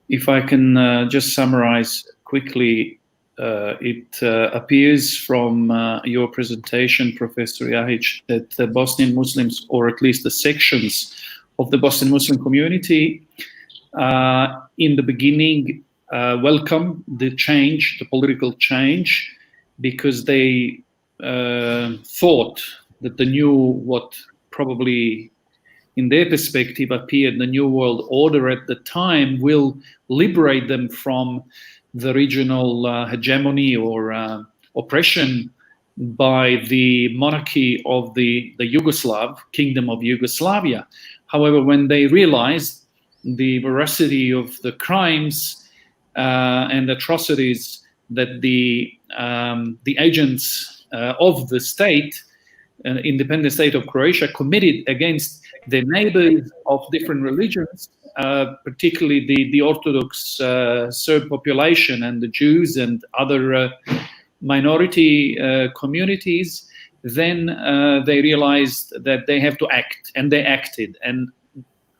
If I can just summarize quickly, it appears from your presentation, Professor Jahić, that the Bosnian Muslims, or at least the sections of the Bosnian Muslim community, in the beginning welcome the change, the political change, because they thought that the new, what probably in their perspective appeared the new world order at the time, will liberate them from the regional hegemony or oppression by the monarchy of the Yugoslav Kingdom of Yugoslavia. However, when they realized the veracity of the crimes and atrocities that the agents of the state, independent state of Croatia, committed against their neighbors of different religions, particularly the Orthodox Serb population and the Jews and other minority communities, then they realized that they have to act, and they acted. And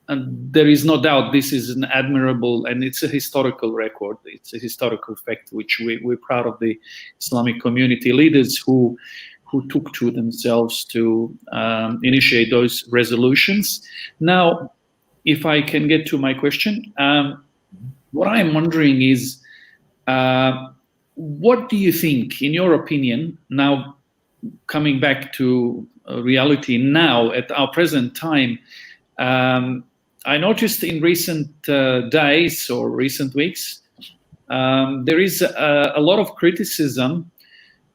there is no doubt this is an admirable, and it's a historical record. It's a historical fact which we're proud of the Islamic community leaders who took to themselves to initiate those resolutions. Now, if I can get to my question, what I'm wondering is, what do you think, in your opinion, now coming back to reality now at our present time, I noticed in recent days or recent weeks, there is a lot of criticism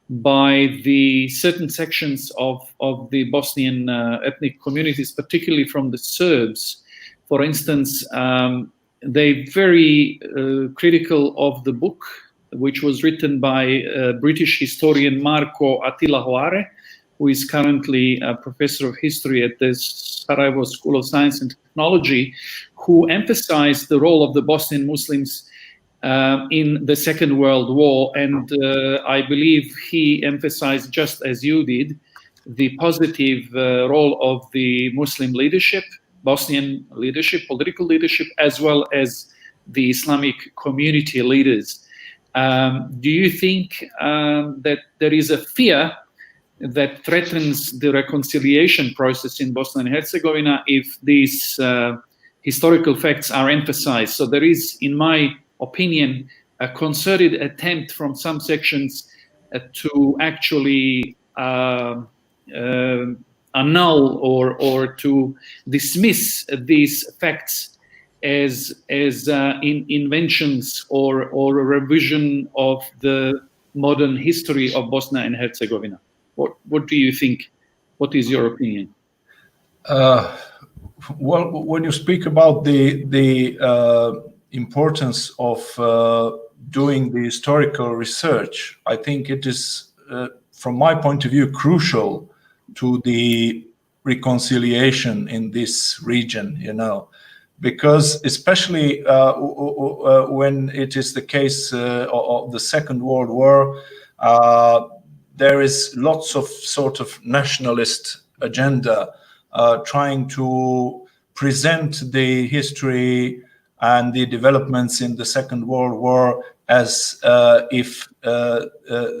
by the certain sections of the Bosnian ethnic communities, particularly from the Serbs. For instance, they're very critical of the book, which was written by British historian Marco Attila Hoare, who is currently a professor of history at the Sarajevo School of Science and Technology, who emphasized the role of the Bosnian Muslims in the Second World War. And I believe he emphasized, just as you did, the positive role of the Muslim leadership, Bosnian leadership, political leadership, as well as the Islamic community leaders. Do you think that there is a fear that threatens the reconciliation process in Bosnia and Herzegovina if these historical facts are emphasized? So there is, in my opinion, a concerted attempt from some sections to actually annul or to dismiss these facts as inventions or a revision of the modern history of Bosnia and Herzegovina. What do you think? What is your opinion? Well, when you speak about the importance of doing the historical research, I think it is, from my point of view, crucial to the reconciliation in this region, because especially when it is the case of the Second World War, there is lots of sort of nationalist agenda trying to present the history and the developments in the Second World War as if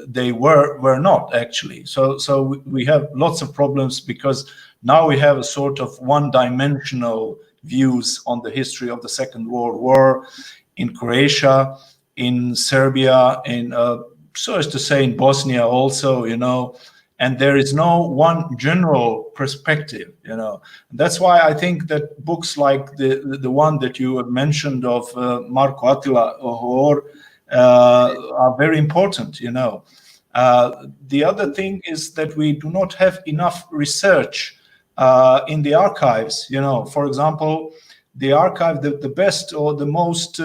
they were not actually. So we have lots of problems because now we have a sort of one-dimensional views on the history of the Second World War in Croatia, in Serbia, in so as to say in Bosnia also, you know, and there is no one general perspective, you know. That's why I think that books like the one that you have mentioned of Marko Attila Ohor are very important, you know. The other thing is that we do not have enough research in the archives, you know. For example, the archive, the best or the most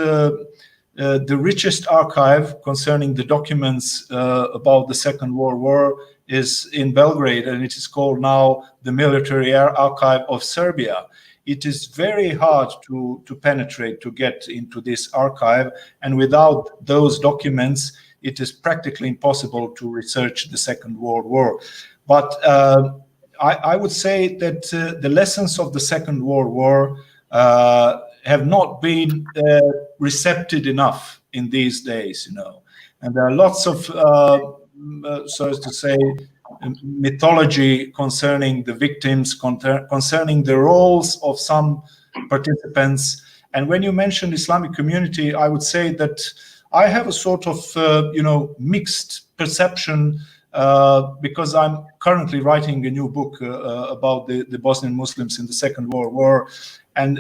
the richest archive concerning the documents about the Second World War is in Belgrade, and it is called now the Military Archive of Serbia. It is very hard to penetrate, to get into this archive, and without those documents, it is practically impossible to research the Second World War. But I would say that the lessons of the Second World War have not been recepted enough in these days, you know. And there are lots of, so as to say, mythology concerning the victims, concerning the roles of some participants. And when you mention Islamic community, I would say that I have a sort of, you know, mixed perception because I'm currently writing a new book about the Bosnian Muslims in the Second World War. And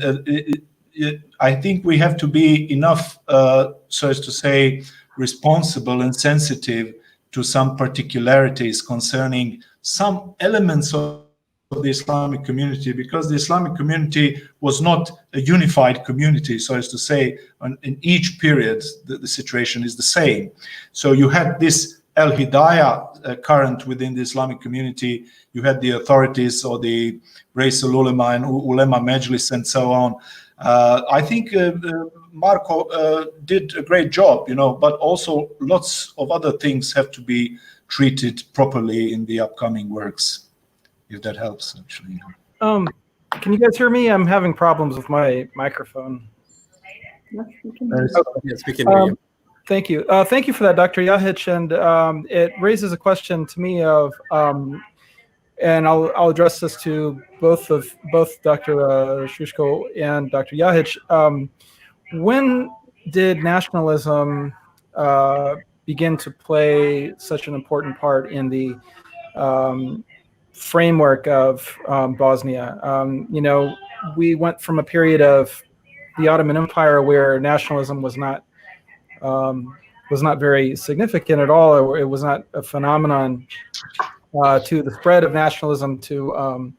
I think we have to be enough, so as to say, responsible and sensitive to some particularities concerning some elements of the Islamic community, because the Islamic community was not a unified community, so as to say, in each period, the situation is the same. So you had this al-Hidayah current within the Islamic community, you had the authorities or the Reis al-Ulema and Ulema Majlis and so on. I think Marko did a great job, you know, but also lots of other things have to be treated properly in the upcoming works, if that helps, actually. Can you guys hear me? I'm having problems with my microphone. Yes, we can hear you. Thank you. Thank you for that, Dr. Jahić. And it raises a question to me of, and I'll address this to both Dr. Susko and Dr. Jahić. When did nationalism begin to play such an important part in the framework of Bosnia? You know, we went from a period of the Ottoman Empire where nationalism was not very significant at all. It was not a phenomenon to the spread of nationalism to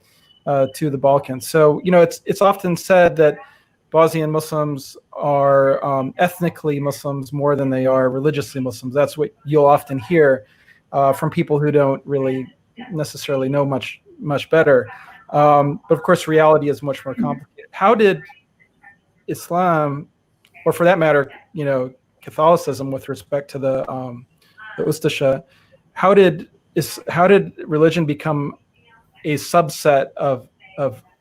the Balkans. So, you know, it's often said that Bosnian Muslims are ethnically Muslims more than they are religiously Muslims. That's what you'll often hear from people who don't really necessarily know much better. But of course, reality is much more complicated. How did Islam, or for that matter, you know, Catholicism with respect to the Ustasha, how did religion become a subset of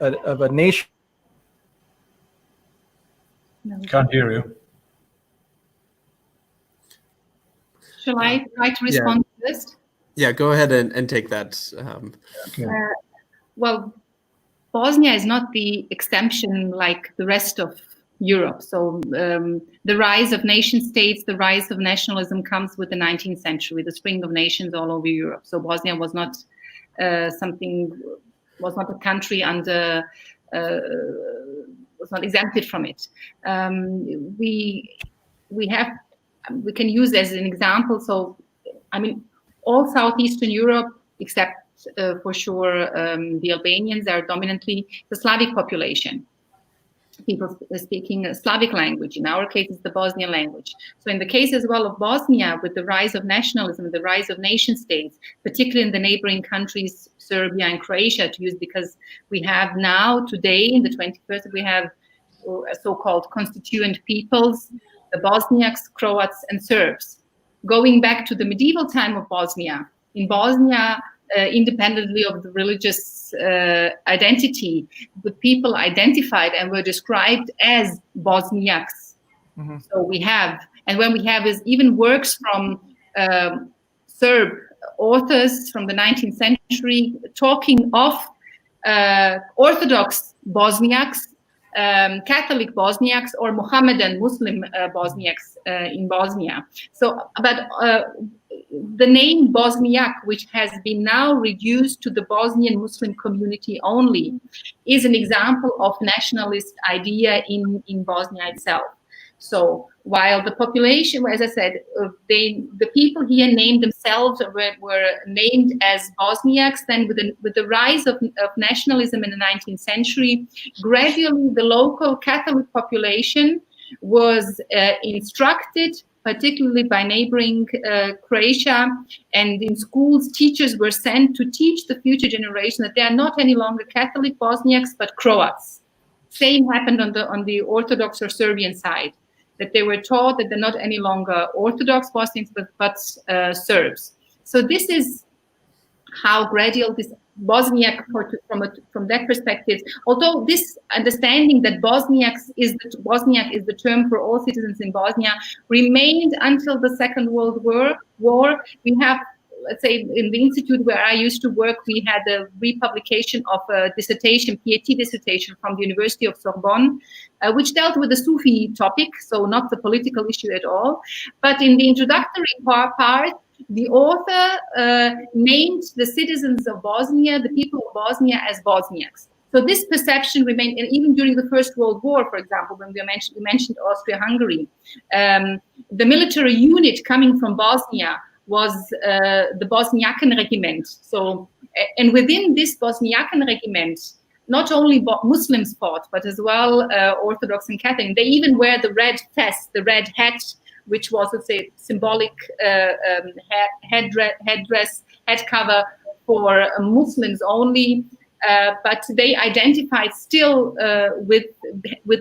a nation? Can't hear you. Shall I try to respond to this? Yeah, go ahead and take that. Okay. Well, Bosnia is not the exemption like the rest of Europe. So the rise of nation states, the rise of nationalism comes with the 19th century, the spring of nations all over Europe. So Bosnia was not was not a country under, was not exempted from it. We can use as an example. So, I mean, all Southeastern Europe, except for sure the Albanians, are dominantly the Slavic population. People speaking a Slavic language. In our case, it's the Bosnian language. So in the case as well of Bosnia, with the rise of nationalism, the rise of nation states, particularly in the neighboring countries, Serbia and Croatia, to use, because we have now, today, in the 21st, we have so-called constituent peoples, the Bosniaks, Croats, and Serbs. Going back to the medieval time of Bosnia, in Bosnia, independently of the religious identity, the people identified and were described as Bosniaks. Mm-hmm. So we have, and when we have is even works from Serb authors from the 19th century talking of Orthodox Bosniaks, Catholic Bosniaks, or Mohammedan Muslim Bosniaks in Bosnia. So, but the name Bosniak, which has been now reduced to the Bosnian Muslim community only, is an example of nationalist idea in Bosnia itself. So while the population, as I said, the people here named themselves were named as Bosniaks, then with the rise of nationalism in the 19th century, gradually the local Catholic population was instructed, particularly by neighboring Croatia, and in schools, teachers were sent to teach the future generation that they are not any longer Catholic Bosniaks, but Croats. Same happened on the Orthodox or Serbian side, that they were taught that they're not any longer Orthodox Bosniaks, but Serbs. So this is how gradual this Bosniak, from that perspective, although this understanding that Bosniak is the term for all citizens in Bosnia remained until the Second World War. We have, let's say, in the institute where I used to work, we had a republication of a dissertation, PhD dissertation from the University of Sorbonne, which dealt with the Sufi topic, so not the political issue at all. But in the introductory part, the author named the citizens of Bosnia, the people of Bosnia, as Bosniaks. So this perception remained, and even during the First World War, for example, when we mentioned Austro-Hungary, the military unit coming from Bosnia was the Bosniaken regiment. So, and within this Bosniaken regiment, not only Muslims fought, but as well Orthodox and Catholic. They even wear the red fez, the red hat, which was, let's say, symbolic headdress, head cover for Muslims only. But they identified still with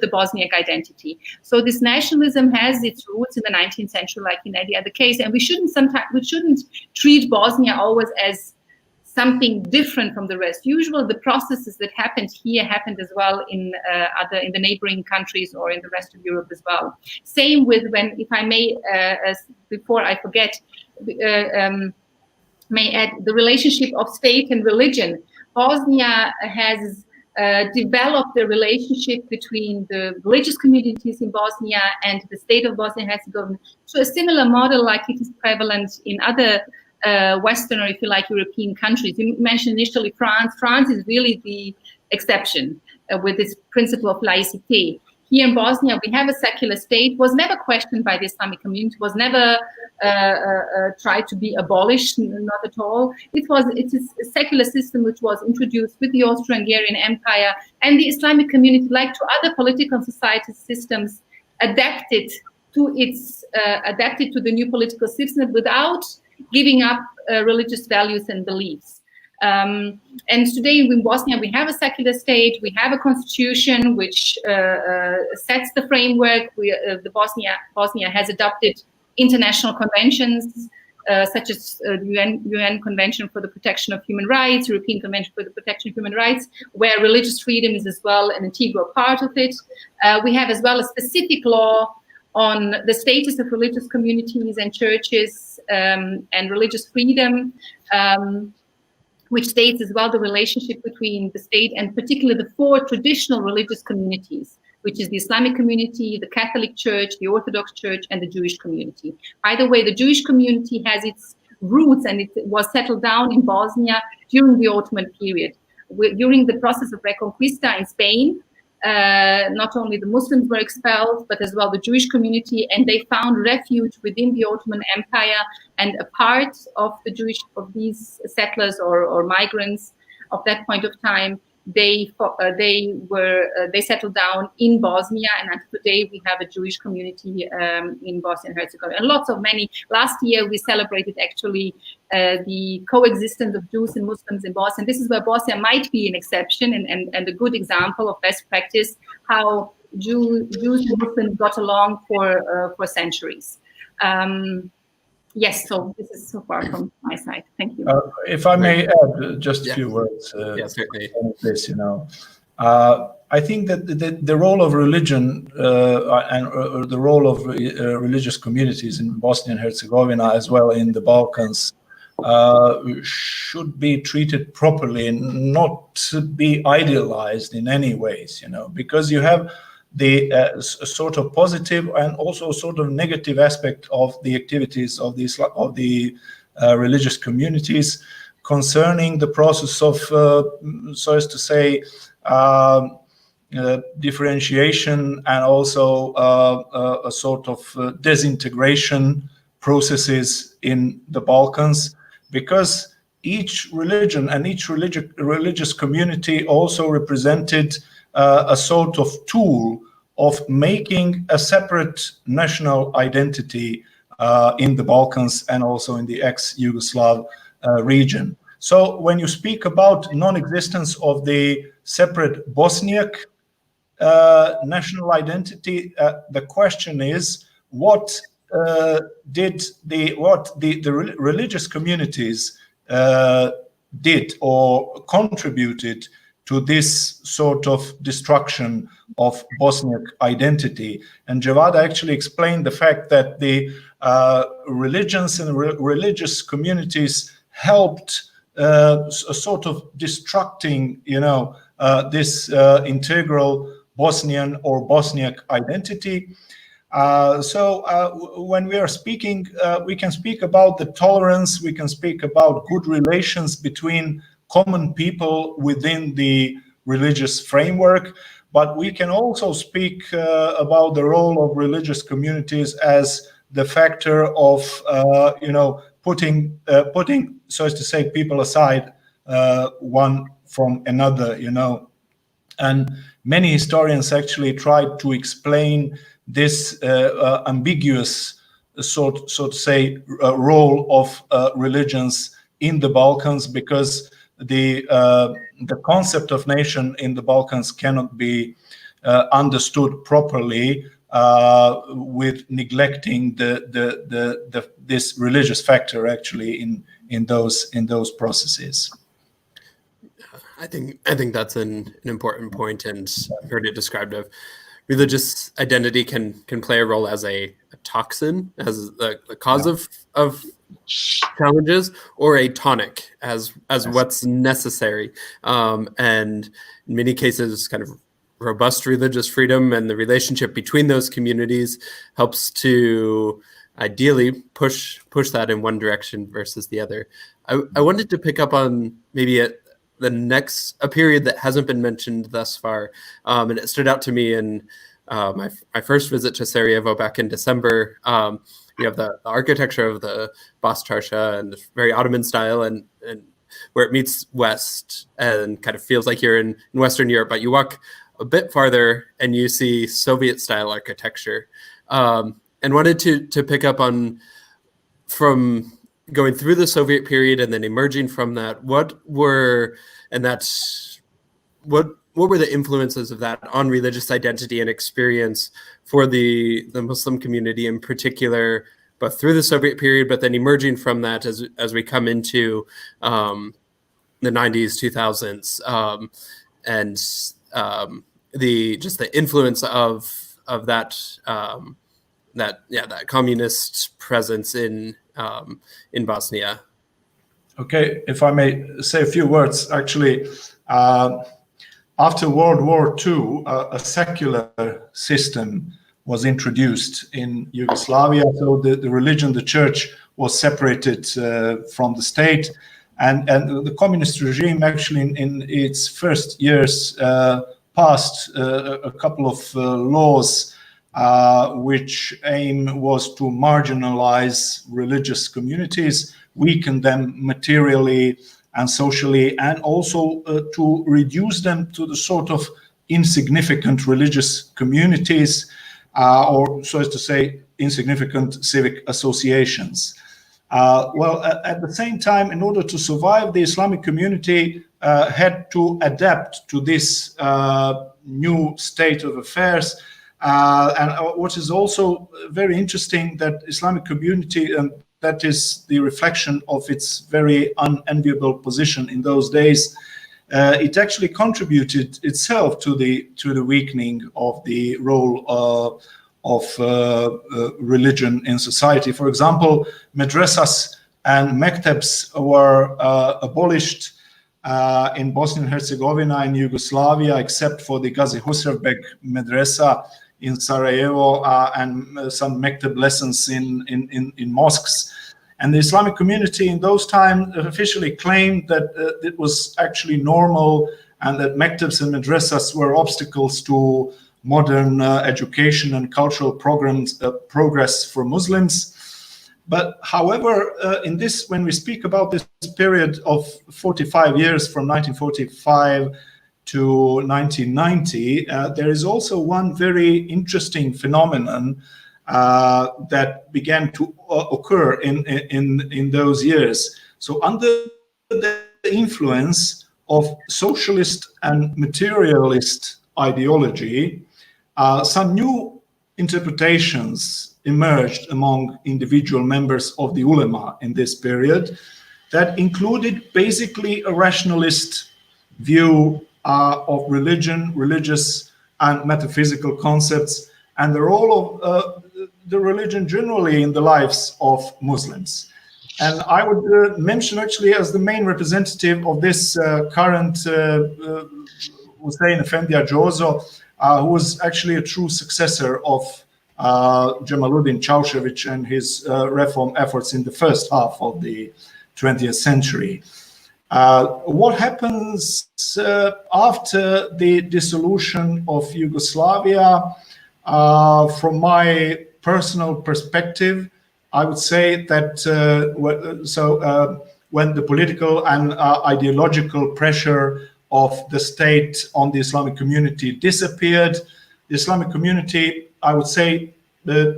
the Bosniak identity. So this nationalism has its roots in the 19th century, like in any other case. And we shouldn't treat Bosnia always as something different from the rest. Usually, the processes that happened here happened as well in the neighboring countries or in the rest of Europe as well. Same with when, if I may, before I forget, may add the relationship of state and religion. Bosnia has developed the relationship between the religious communities in Bosnia and the state of Bosnia and Herzegovina to a similar model like it is prevalent in other Western, or if you like, European countries. You mentioned initially France. France is really the exception with this principle of laicite. Here in Bosnia, we have a secular state, was never questioned by the Islamic community, was never tried to be abolished, not at all. It is a secular system which was introduced with the Austro-Hungarian Empire, and the Islamic community, like to other political society systems, adapted to the new political system without giving up religious values and beliefs. And today in Bosnia, we have a secular state, we have a constitution which sets the framework. Bosnia has adopted international conventions, such as the UN Convention for the Protection of Human Rights, European Convention for the Protection of Human Rights, where religious freedom is as well an integral part of it. We have as well a specific law on the status of religious communities and churches and religious freedom, which states as well the relationship between the state and particularly the four traditional religious communities, which is the Islamic community, the Catholic Church, the Orthodox Church, and the Jewish community. By the way, the Jewish community has its roots and it was settled down in Bosnia during the Ottoman period. During the process of Reconquista in Spain, not only the Muslims were expelled, but as well the Jewish community, and they found refuge within the Ottoman Empire. And a part of these settlers or migrants of that point of time, they settled down in Bosnia, and until today we have a Jewish community in Bosnia and Herzegovina. And last year we celebrated actually the coexistence of Jews and Muslims in Bosnia. And this is where Bosnia might be an exception and a good example of best practice, how Jews and Muslims got along for centuries. Yes, so this is so far from my side. Thank you. If I may add just a few words. Certainly. This, I think that the role of religion and the role of religious communities in Bosnia and Herzegovina, as well in the Balkans, should be treated properly and not be idealized in any ways, because you have the sort of positive and also sort of negative aspect of the activities of the religious communities concerning the process of, so as to say, differentiation and also a sort of disintegration processes in the Balkans, because each religion and each religious community also represented a sort of tool of making a separate national identity in the Balkans and also in the ex-Yugoslav region. So when you speak about non-existence of the separate Bosniak national identity, the question is what did the religious communities did or contributed to this sort of destruction of Bosniak identity. And Dzevada actually explained the fact that the religions and religious communities helped sort of destructing, this integral Bosnian or Bosniak identity. So when we are speaking, we can speak about the tolerance, we can speak about good relations between common people within the religious framework, but we can also speak about the role of religious communities as the factor of, putting, so as to say, people aside one from another, And many historians actually tried to explain this ambiguous so to say role of religions in the Balkans, because the concept of nation in the Balkans cannot be understood properly with neglecting this religious factor actually in those processes. I think that's an important point, and I've heard it described of religious identity can play a role as a toxin, as the cause of challenges, or a tonic as what's necessary. And in many cases, kind of robust religious freedom and the relationship between those communities helps to ideally push that in one direction versus the other. I wanted to pick up on maybe a period that hasn't been mentioned thus far, and it stood out to me in my first visit to Sarajevo back in December. You have the architecture of the Bas Čarša and very Ottoman style, and where it meets West and kind of feels like you're in Western Europe, but you walk a bit farther and you see Soviet style architecture, and wanted to pick up on, from going through the Soviet period and then emerging from that, what were the influences of that on religious identity and experience for the Muslim community in particular, both through the Soviet period, but then emerging from that as we come into the 90s, 2000s, and the influence of that communist presence in Bosnia. Okay, if I may say a few words, actually, after World War II, a secular system was introduced in Yugoslavia. So the religion, the church, was separated from the state, and the communist regime actually in its first years passed a couple of laws which aim was to marginalize religious communities, weaken them materially and socially, and also to reduce them to the sort of insignificant religious communities, or so as to say, insignificant civic associations. Well, at the same time, in order to survive, the Islamic community had to adapt to this new state of affairs. And what is also very interesting, that Islamic community, and that is the reflection of its very unenviable position in those days, it actually contributed itself to the weakening of the role of religion in society. For example, madrasas and mektabs were abolished in Bosnia and Herzegovina and Yugoslavia, except for the Gazi Husrevbek madrasa in Sarajevo and some mektab lessons in mosques. And the Islamic community in those times officially claimed that it was actually normal, and that mektabs and madrasas were obstacles to modern education and cultural progress for Muslims. But however, when we speak about this period of 45 years from 1945 to 1990, there is also one very interesting phenomenon that began to occur in those years. So under the influence of socialist and materialist ideology, some new interpretations emerged among individual members of the ulema in this period that included basically a rationalist view of religion, religious and metaphysical concepts, and the role of the religion generally in the lives of Muslims. And I would mention actually as the main representative of this current Hussein Efendi Ajozo, who was actually a true successor of Jamaluddin Ceaușescu and his reform efforts in the first half of the 20th century. What happens after the dissolution of Yugoslavia? From my personal perspective, I would say that when the political and ideological pressure of the state on the Islamic community disappeared, the Islamic community, I would say,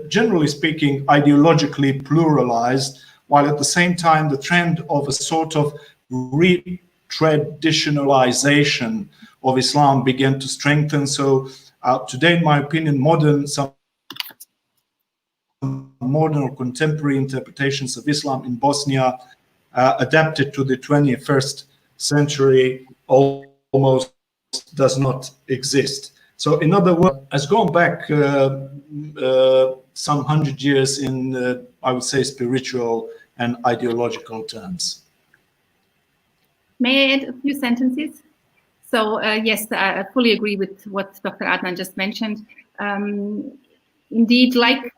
generally speaking, ideologically pluralized, while at the same time the trend of a sort of re-traditionalization of Islam began to strengthen. So today, in my opinion, some modern or contemporary interpretations of Islam in Bosnia adapted to the 21st century almost does not exist. So in other words, has gone back some 100 years in, I would say, spiritual and ideological terms. May I add a few sentences? So yes, I fully agree with what Dr. Adnan just mentioned. Indeed, like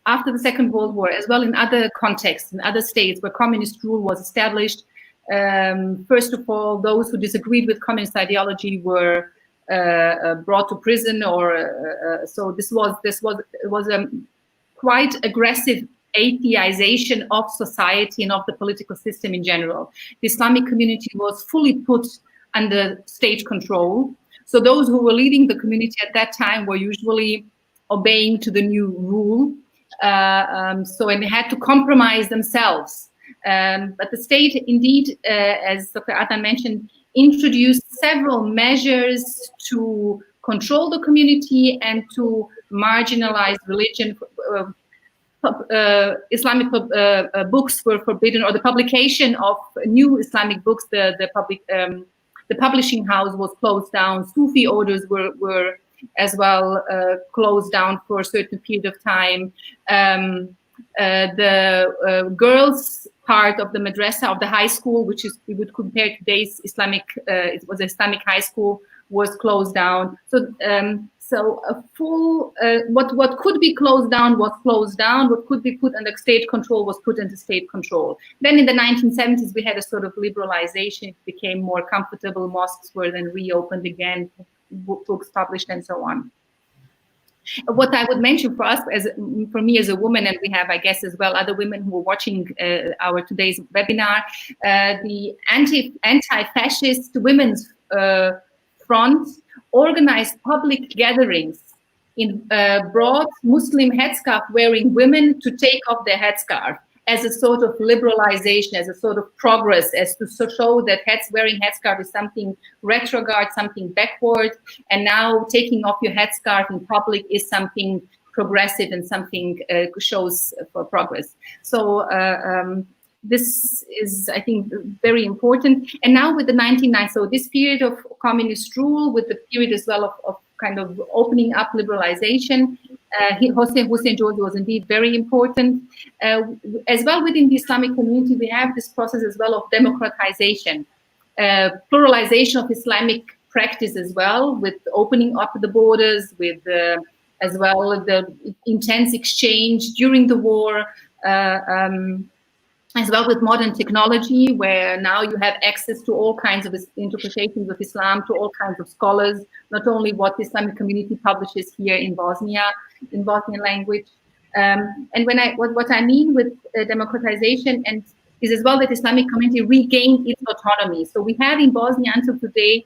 after the Second World War, as well in other contexts, in other states where communist rule was established, first of all, those who disagreed with communist ideology were brought to prison, or so this was a quite aggressive atheization of society and of the political system in general. The Islamic community was fully put under state control. So those who were leading the community at that time were usually obeying to the new rule. And they had to compromise themselves. But the state, indeed, as Dr. Adnan mentioned, introduced several measures to control the community and to marginalize religion. Islamic books were forbidden, or the publication of new Islamic books. The publishing house was closed down. Sufi orders were as well closed down for a certain period of time. The girls' part of the madrasa, of the high school, which is, we would compare today's Islamic, it was Islamic high school, was closed down. So a full, what could be closed down was closed down. What could be put under state control was put into state control. Then in the 1970s, we had a sort of liberalization. It became more comfortable. Mosques were then reopened again, books published, and so on. What I would mention for us, for me as a woman, and we have, I guess, as well, other women who are watching our today's webinar, the anti-fascist women's front organized public gatherings in broad Muslim headscarf wearing women to take off their headscarf as a sort of liberalization, as a sort of progress, as to show that wearing headscarf is something retrograde, something backward, and now taking off your headscarf in public is something progressive and something shows for progress. So this is, I think, very important. And now with the 1990s, so this period of communist rule, with the period as well of kind of opening up liberalization, Hussein Georgi was indeed very important. As well within the Islamic community, we have this process as well of democratization, pluralization of Islamic practice as well, with opening up the borders, with as well the intense exchange during the war, as well with modern technology, where now you have access to all kinds of interpretations of Islam, to all kinds of scholars, not only what the Islamic community publishes here in Bosnia, in Bosnian language. And what I mean with democratization and is as well that Islamic community regained its autonomy. So we have in Bosnia until today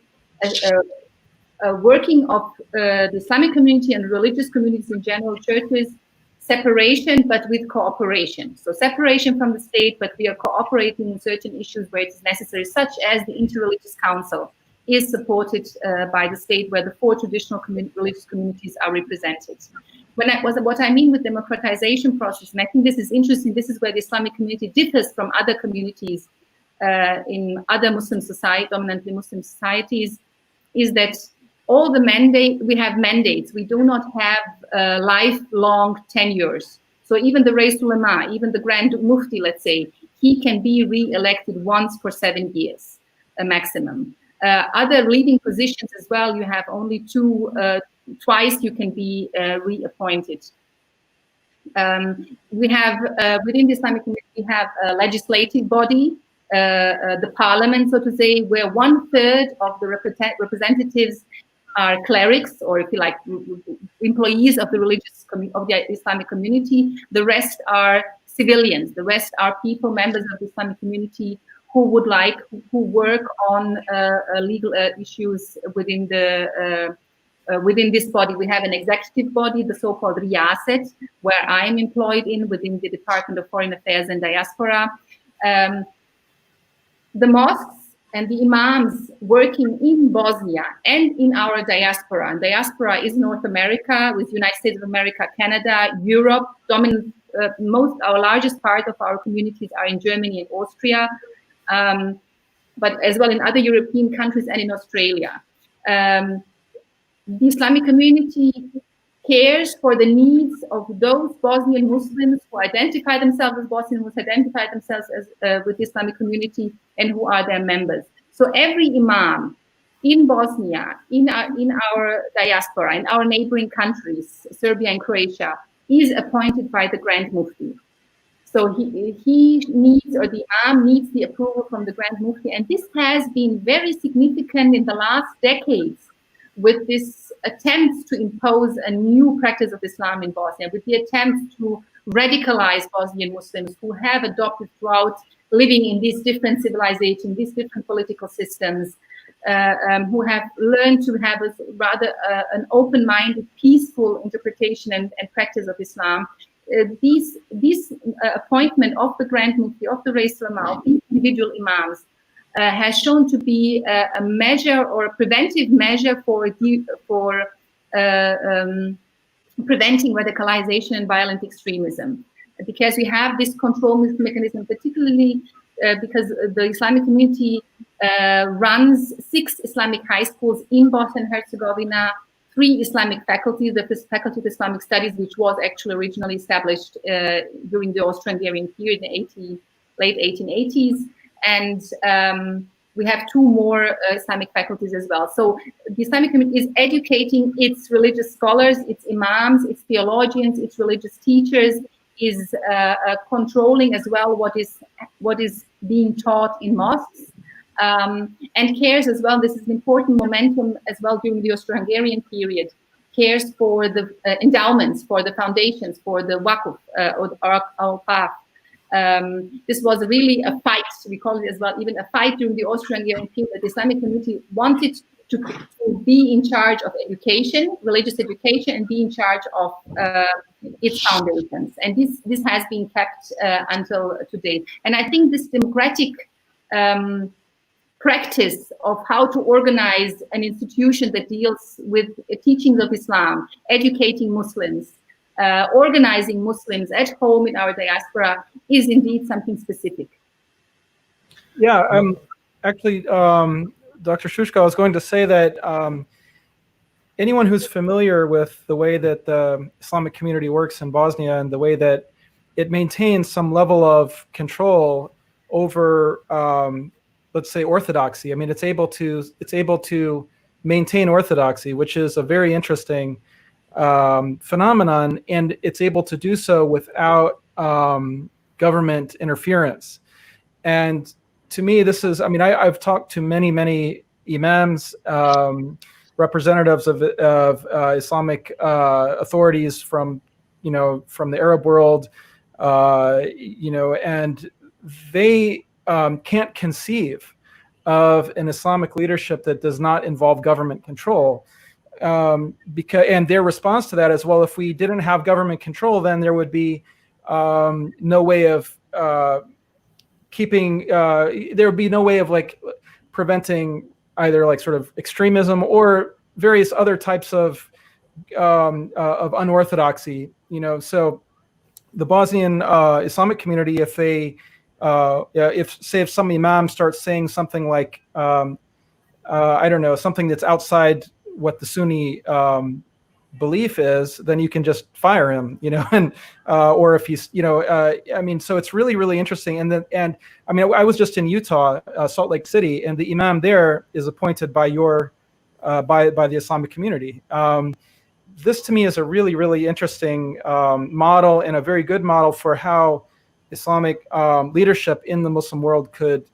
working of the Islamic community and religious communities in general, churches, separation, but with cooperation. So separation from the state, but we are cooperating in certain issues where it is necessary, such as the Interreligious Council is supported by the state, where the 4 traditional religious communities are represented. What I mean with democratization process, and I think this is interesting, this is where the Islamic community differs from other communities in other Muslim society, dominantly Muslim societies, is that all the we have mandates. We do not have lifelong tenures. So even the Rais Ulama, even the Grand Mufti, let's say, he can be re-elected once for 7 years, a maximum. Other leading positions as well, you have only twice you can be reappointed. We have, within the Islamic community, we have a legislative body, the parliament, so to say, where 1/3 of the representatives are clerics, or if you like, employees of the Islamic community. The rest are civilians. The rest are people, members of the Islamic community who work on legal issues within this body. We have an executive body, the so-called Riyaset, where I'm employed within the Department of Foreign Affairs and Diaspora. The mosques and the imams working in Bosnia and in our diaspora. And diaspora is North America, with United States of America, Canada, Europe. Our largest part of our communities are in Germany and Austria, but as well in other European countries and in Australia. The Islamic community cares for the needs of those Bosnian Muslims who identify themselves as Bosnian, who identify themselves as with the Islamic community, and who are their members. So every imam in Bosnia, in our diaspora, in our neighboring countries, Serbia and Croatia, is appointed by the Grand Mufti. So he needs, or the imam needs, the approval from the Grand Mufti, and this has been very significant in the last decades, with this attempt to impose a new practice of Islam in Bosnia, with the attempt to radicalize Bosnian Muslims who have adopted throughout living in these different civilizations, these different political systems, who have learned to have an open-minded, peaceful interpretation and practice of Islam. This appointment of the Grand Mufti, of the Rais Ulama, of these individual imams, has shown to be a measure, or a preventive measure for preventing radicalization and violent extremism, because we have this control mechanism, particularly because the Islamic community runs 6 Islamic high schools in Bosnia and Herzegovina, 3 Islamic faculties, the Faculty of Islamic Studies, which was actually originally established during the Austro-Hungarian period in the late 1880s. And we have 2 more Islamic faculties as well. So the Islamic community is educating its religious scholars, its imams, its theologians, its religious teachers, is controlling as well what is being taught in mosques, and cares as well. This is an important momentum as well during the Austro-Hungarian period. Cares for the endowments, for the foundations, for the waqf or al-Awqaf. This was really a fight, we call it as well, even a fight during the Austro-Hungarian period. The Islamic community wanted to be in charge of education, religious education, and be in charge of its foundations. And this has been kept until today. And I think this democratic practice of how to organize an institution that deals with teachings of Islam, educating Muslims, organizing Muslims at home in our diaspora is indeed something specific. Yeah, actually, Dr. Susko, I was going to say that anyone who's familiar with the way that the Islamic community works in Bosnia and the way that it maintains some level of control over, let's say, orthodoxy. I mean, it's able to maintain orthodoxy, which is a very interesting phenomenon, and it's able to do so without government interference. And to me, this is, I mean, I've talked to many imams, representatives of Islamic authorities from the Arab world, and they can't conceive of an Islamic leadership that does not involve government control. And their response to that is, well, if we didn't have government control, then there would be no way of there would be no way of like preventing either like sort of extremism or various other types of unorthodoxy. So the Bosnian Islamic community, if they if some imam starts saying something like I don't know, something that's outside what the Sunni belief is, then you can just fire him, and or if he's, I mean, so it's really interesting. And I mean, I was just in Utah, Salt Lake City, and the imam there is appointed by by the Islamic community. This to me is a really interesting model, and a very good model for how Islamic leadership in the Muslim world could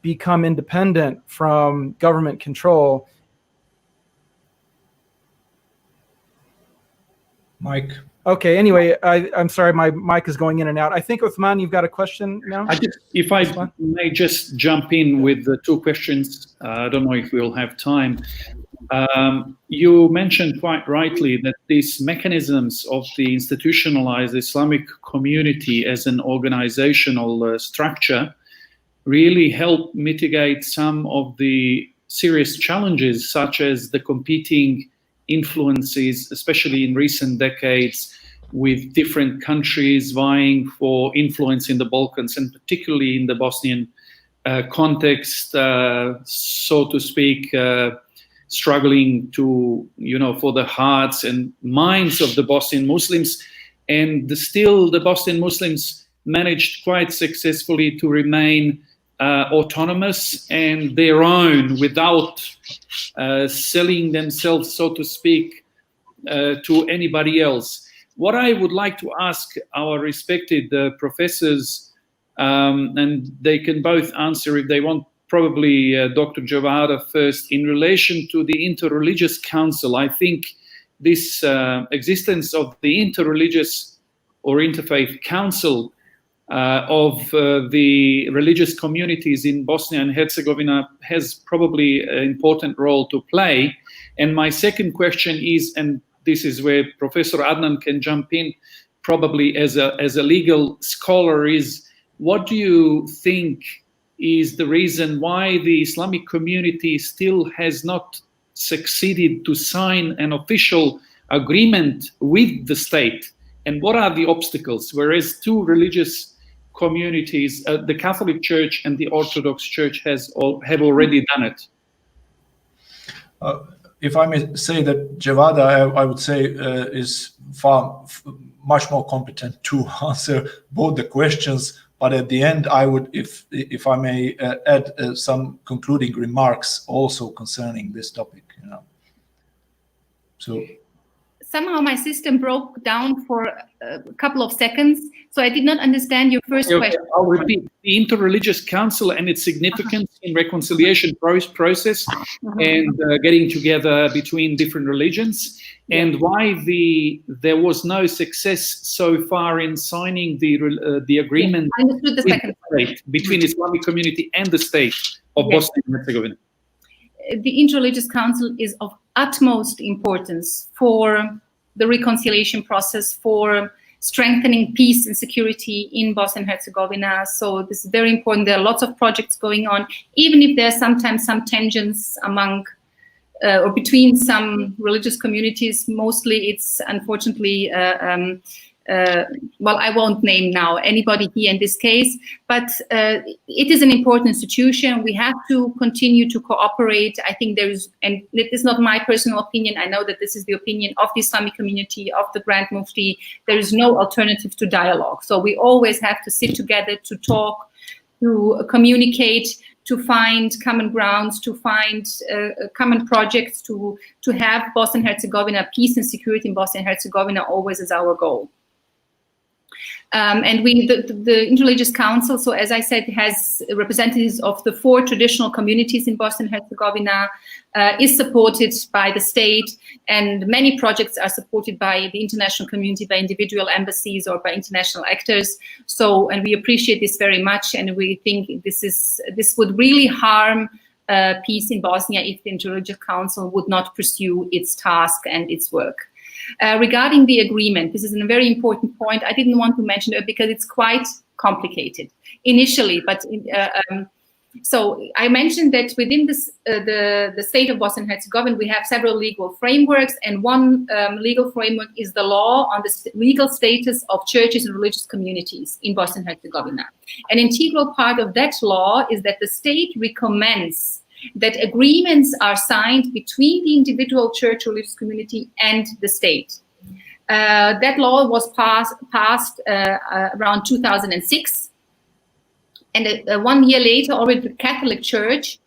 become independent from government control. Mike. Okay, anyway, I'm sorry, my mic is going in and out. I think, Uthman, you've got a question now? If I may just jump in with the two questions. I don't know if we'll have time. You mentioned quite rightly that these mechanisms of the institutionalized Islamic community as an organizational structure really help mitigate some of the serious challenges, such as the competing influences, especially in recent decades, with different countries vying for influence in the Balkans, and particularly in the Bosnian context, so to speak, struggling to, for the hearts and minds of the Bosnian Muslims. And still the Bosnian Muslims managed quite successfully to remain autonomous and their own, without selling themselves, so to speak, to anybody else. What I would like to ask our respected professors, and they can both answer if they want, probably Dr. Dzevada first, in relation to the Interreligious Council. I think this existence of the Interreligious or Interfaith Council of the religious communities in Bosnia and Herzegovina has probably an important role to play. And my second question is, and this is where Professor Adnan can jump in, probably as a legal scholar, is what do you think is the reason why the Islamic community still has not succeeded to sign an official agreement with the state? And what are the obstacles? Whereas two religious communities, the Catholic Church and the Orthodox Church have already done it. If I may say that Dzevada, I would say, is much more competent to answer both the questions. But at the end, I would, if I may, add some concluding remarks also concerning this topic. So. Somehow my system broke down for a couple of seconds, so I did not understand your first question. I'll repeat. The Interreligious Council and its significance in reconciliation process and getting together between different religions, and why there was no success so far in signing the agreement between Islamic community and the state of Bosnia and Herzegovina. the Interreligious Council is of utmost importance for the reconciliation process, for strengthening peace and security in Bosnia and Herzegovina. So this is very important. There are lots of projects going on, even if there are sometimes some tensions among or between some religious communities. Mostly it's unfortunately, well, I won't name now anybody here in this case, but it is an important institution. We have to continue to cooperate. I think there is, and it is not my personal opinion, I know that this is the opinion of the Islamic community, of the Grand Mufti, there is no alternative to dialogue. So we always have to sit together, to talk, to communicate, to find common grounds, to find common projects, to have Bosnia and Herzegovina, peace and security in Bosnia and Herzegovina always as our goal. And the Interreligious Council, so as I said, has representatives of the 4 traditional communities in Bosnia and Herzegovina, is supported by the state, and many projects are supported by the international community, by individual embassies or by international actors. So, and we appreciate this very much, and we think this would really harm peace in Bosnia if the Interreligious Council would not pursue its task and its work. Regarding the agreement, this is a very important point. I didn't want to mention it because it's quite complicated initially, but so I mentioned that within this, the state of Bosnia and Herzegovina, we have several legal frameworks, and one legal framework is the law on the legal status of churches and religious communities in Bosnia and Herzegovina. An integral part of that law is that the state recommends that agreements are signed between the individual church or religious community and the state. That law was passed around 2006. And 1 year later, already the Catholic Church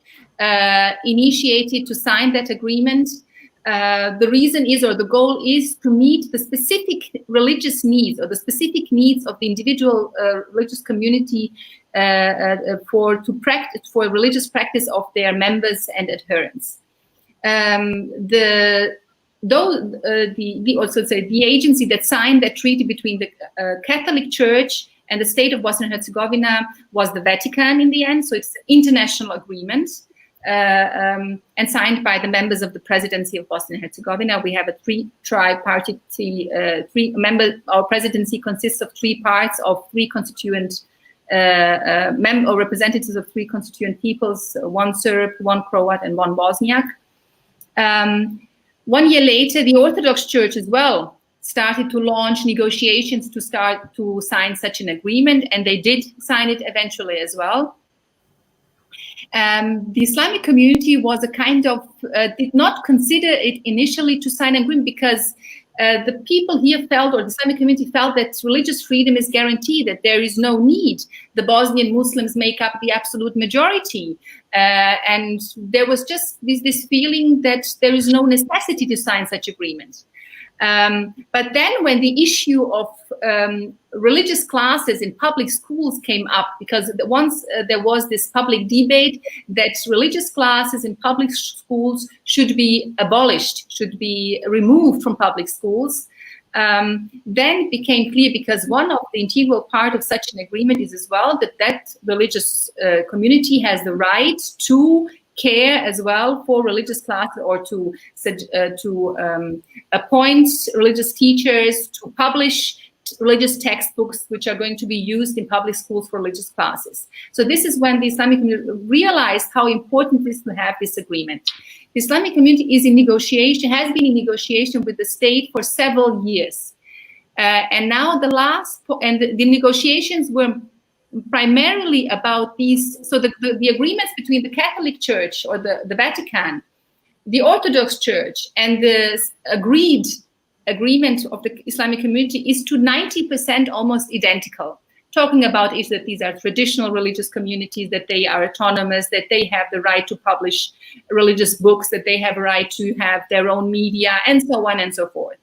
initiated to sign that agreement. The reason is, or the goal is, to meet the specific religious needs or the specific needs of the individual religious community for religious practice of their members and adherents. The agency that signed that treaty between the Catholic Church and the state of Bosnia and Herzegovina was the Vatican in the end. So it's an international agreement and signed by the members of the presidency of Bosnia and Herzegovina. We have a tripartite, our presidency consists of 3 parts of 3 constituent or representatives of 3 constituent peoples, 1 Serb, 1 Croat, and 1 Bosniak. 1 year later, the Orthodox Church as well started to launch negotiations to start to sign such an agreement, and they did sign it eventually as well. The Islamic community was a kind of, did not consider it initially to sign an agreement because the people here felt, or the Islamic community felt, that religious freedom is guaranteed, that there is no need. The Bosnian Muslims make up the absolute majority. And there was just this feeling that there is no necessity to sign such agreement. But then when the issue of religious classes in public schools came up, because once there was this public debate that religious classes in public schools should be abolished, should be removed from public schools, then it became clear, because one of the integral part of such an agreement is as well that religious community has the right to care as well for religious classes, or to appoint religious teachers, to publish religious textbooks which are going to be used in public schools for religious classes. So this is when the Islamic community realized how important it is to have this agreement. The Islamic community is in negotiation, has been in negotiation with the state for several years. And now the negotiations were primarily about these, so the agreements between the Catholic Church or the Vatican, the Orthodox Church, and the agreement of the Islamic community is to 90% almost identical. Talking about is that these are traditional religious communities, that they are autonomous, that they have the right to publish religious books, that they have a right to have their own media, and so on and so forth.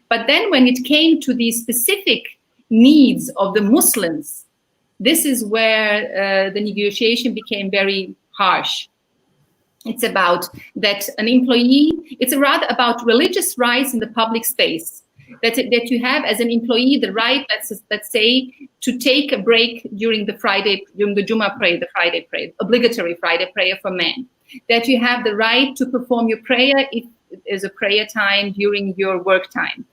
But then when it came to the specific needs of the Muslims, this is where the negotiation became very harsh. It's about that an employee, it's rather about religious rights in the public space. that you have as an employee the right, let's say, to take a break during the Jummah prayer, the Friday prayer, obligatory Friday prayer for men. That you have the right to perform your prayer if it is a prayer time during your work time.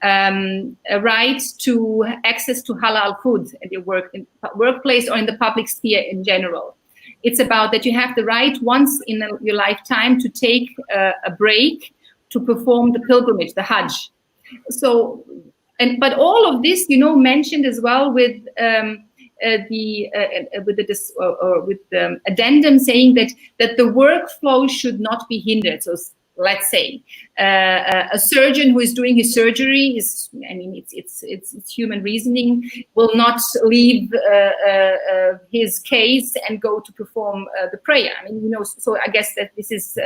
A right to access to halal food at your workplace or in the public sphere in general. It's about that you have the right once in your lifetime to take a break to perform the pilgrimage, the Hajj. So, but all of this, mentioned as well with the addendum saying that the workflow should not be hindered. So let's say a surgeon who is doing his surgery it's human reasoning, will not leave his case and go to perform the prayer. So I guess that this is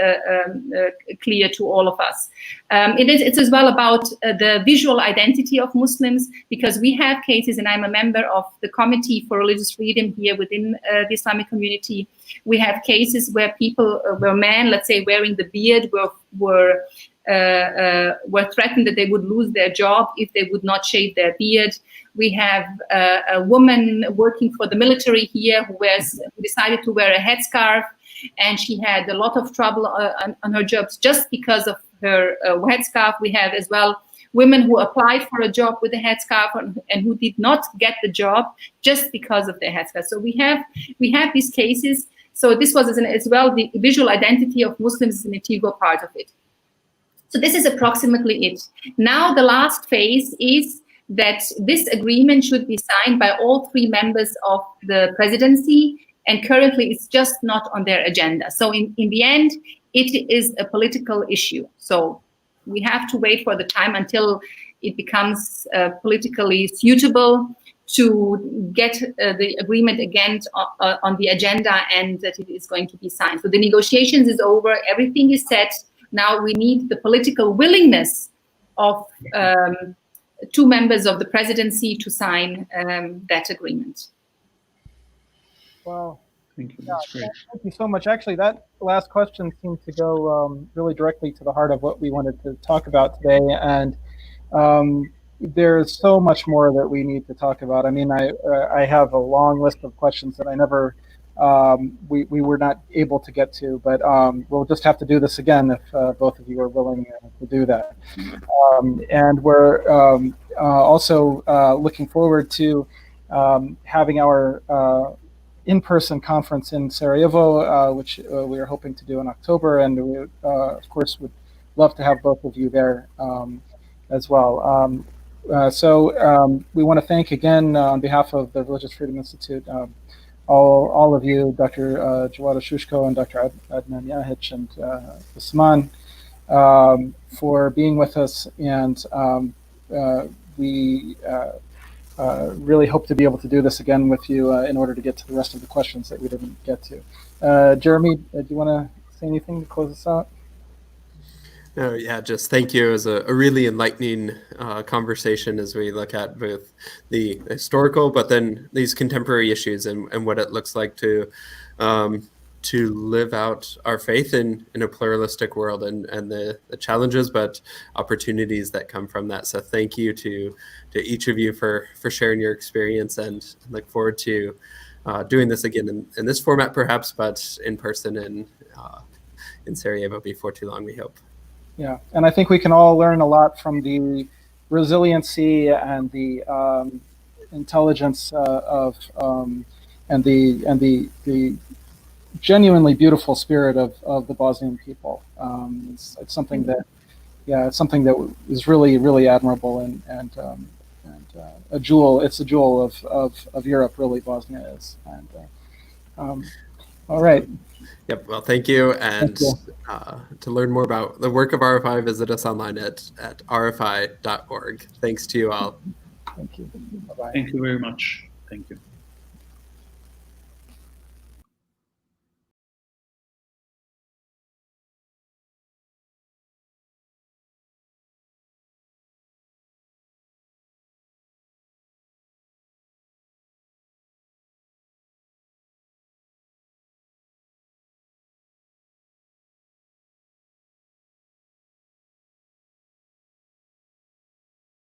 clear to all of us. It's as well about the visual identity of Muslims, because we have cases, and I'm a member of the Committee for Religious Freedom here within the Islamic community. We have cases where people, men, let's say, wearing the beard, were threatened that they would lose their job if they would not shave their beard. We have a woman working for the military here who decided to wear a headscarf, and she had a lot of trouble on her jobs just because of her headscarf. We have as well women who applied for a job with a headscarf and who did not get the job just because of their headscarf. So we have these cases. So this was as well the visual identity of Muslims is an integral part of it. So this is approximately it. Now the last phase is that this agreement should be signed by all 3 members of the presidency, and currently it's just not on their agenda. So in the end, it is a political issue. So we have to wait for the time until it becomes politically suitable to get the agreement again on the agenda, and that it is going to be signed. So the negotiations is over, everything is set. Now we need the political willingness of 2 members of the presidency to sign that agreement. Wow. Thank you. That's great. Thank you so much. Actually, that last question seemed to go really directly to the heart of what we wanted to talk about today. And there's so much more that we need to talk about. I have a long list of questions that I never, we were not able to get to, but we'll just have to do this again if both of you are willing to do that. And we're also looking forward to having our in-person conference in Sarajevo, which we are hoping to do in October, and we, of course, would love to have both of you there as well. So we want to thank again on behalf of the Religious Freedom Institute, all of you, Dr. Dzevada Susko and Dr. Adnan Jahić and Osman, for being with us, and we really hope to be able to do this again with you in order to get to the rest of the questions that we didn't get to. Jeremy, do you want to say anything to close us out? No, yeah, just thank you. It was a really enlightening conversation as we look at both the historical, but then these contemporary issues and what it looks like to live out our faith in a pluralistic world, and the challenges but opportunities that come from that. So thank you to each of you for sharing your experience, and look forward to doing this again in this format perhaps, but in person in Sarajevo before too long, we hope. Yeah, and I think we can all learn a lot from the resiliency and the intelligence of and the genuinely beautiful spirit of the Bosnian people. It's something that, it's something that is really, really admirable, and a jewel. It's a jewel of Europe, really. Bosnia is. And all right. Yep. Well, thank you. And to learn more about the work of RFI, visit us online at rfi.org. Thanks to you all. Thank you. Bye-bye. Thank you very much. Thank you.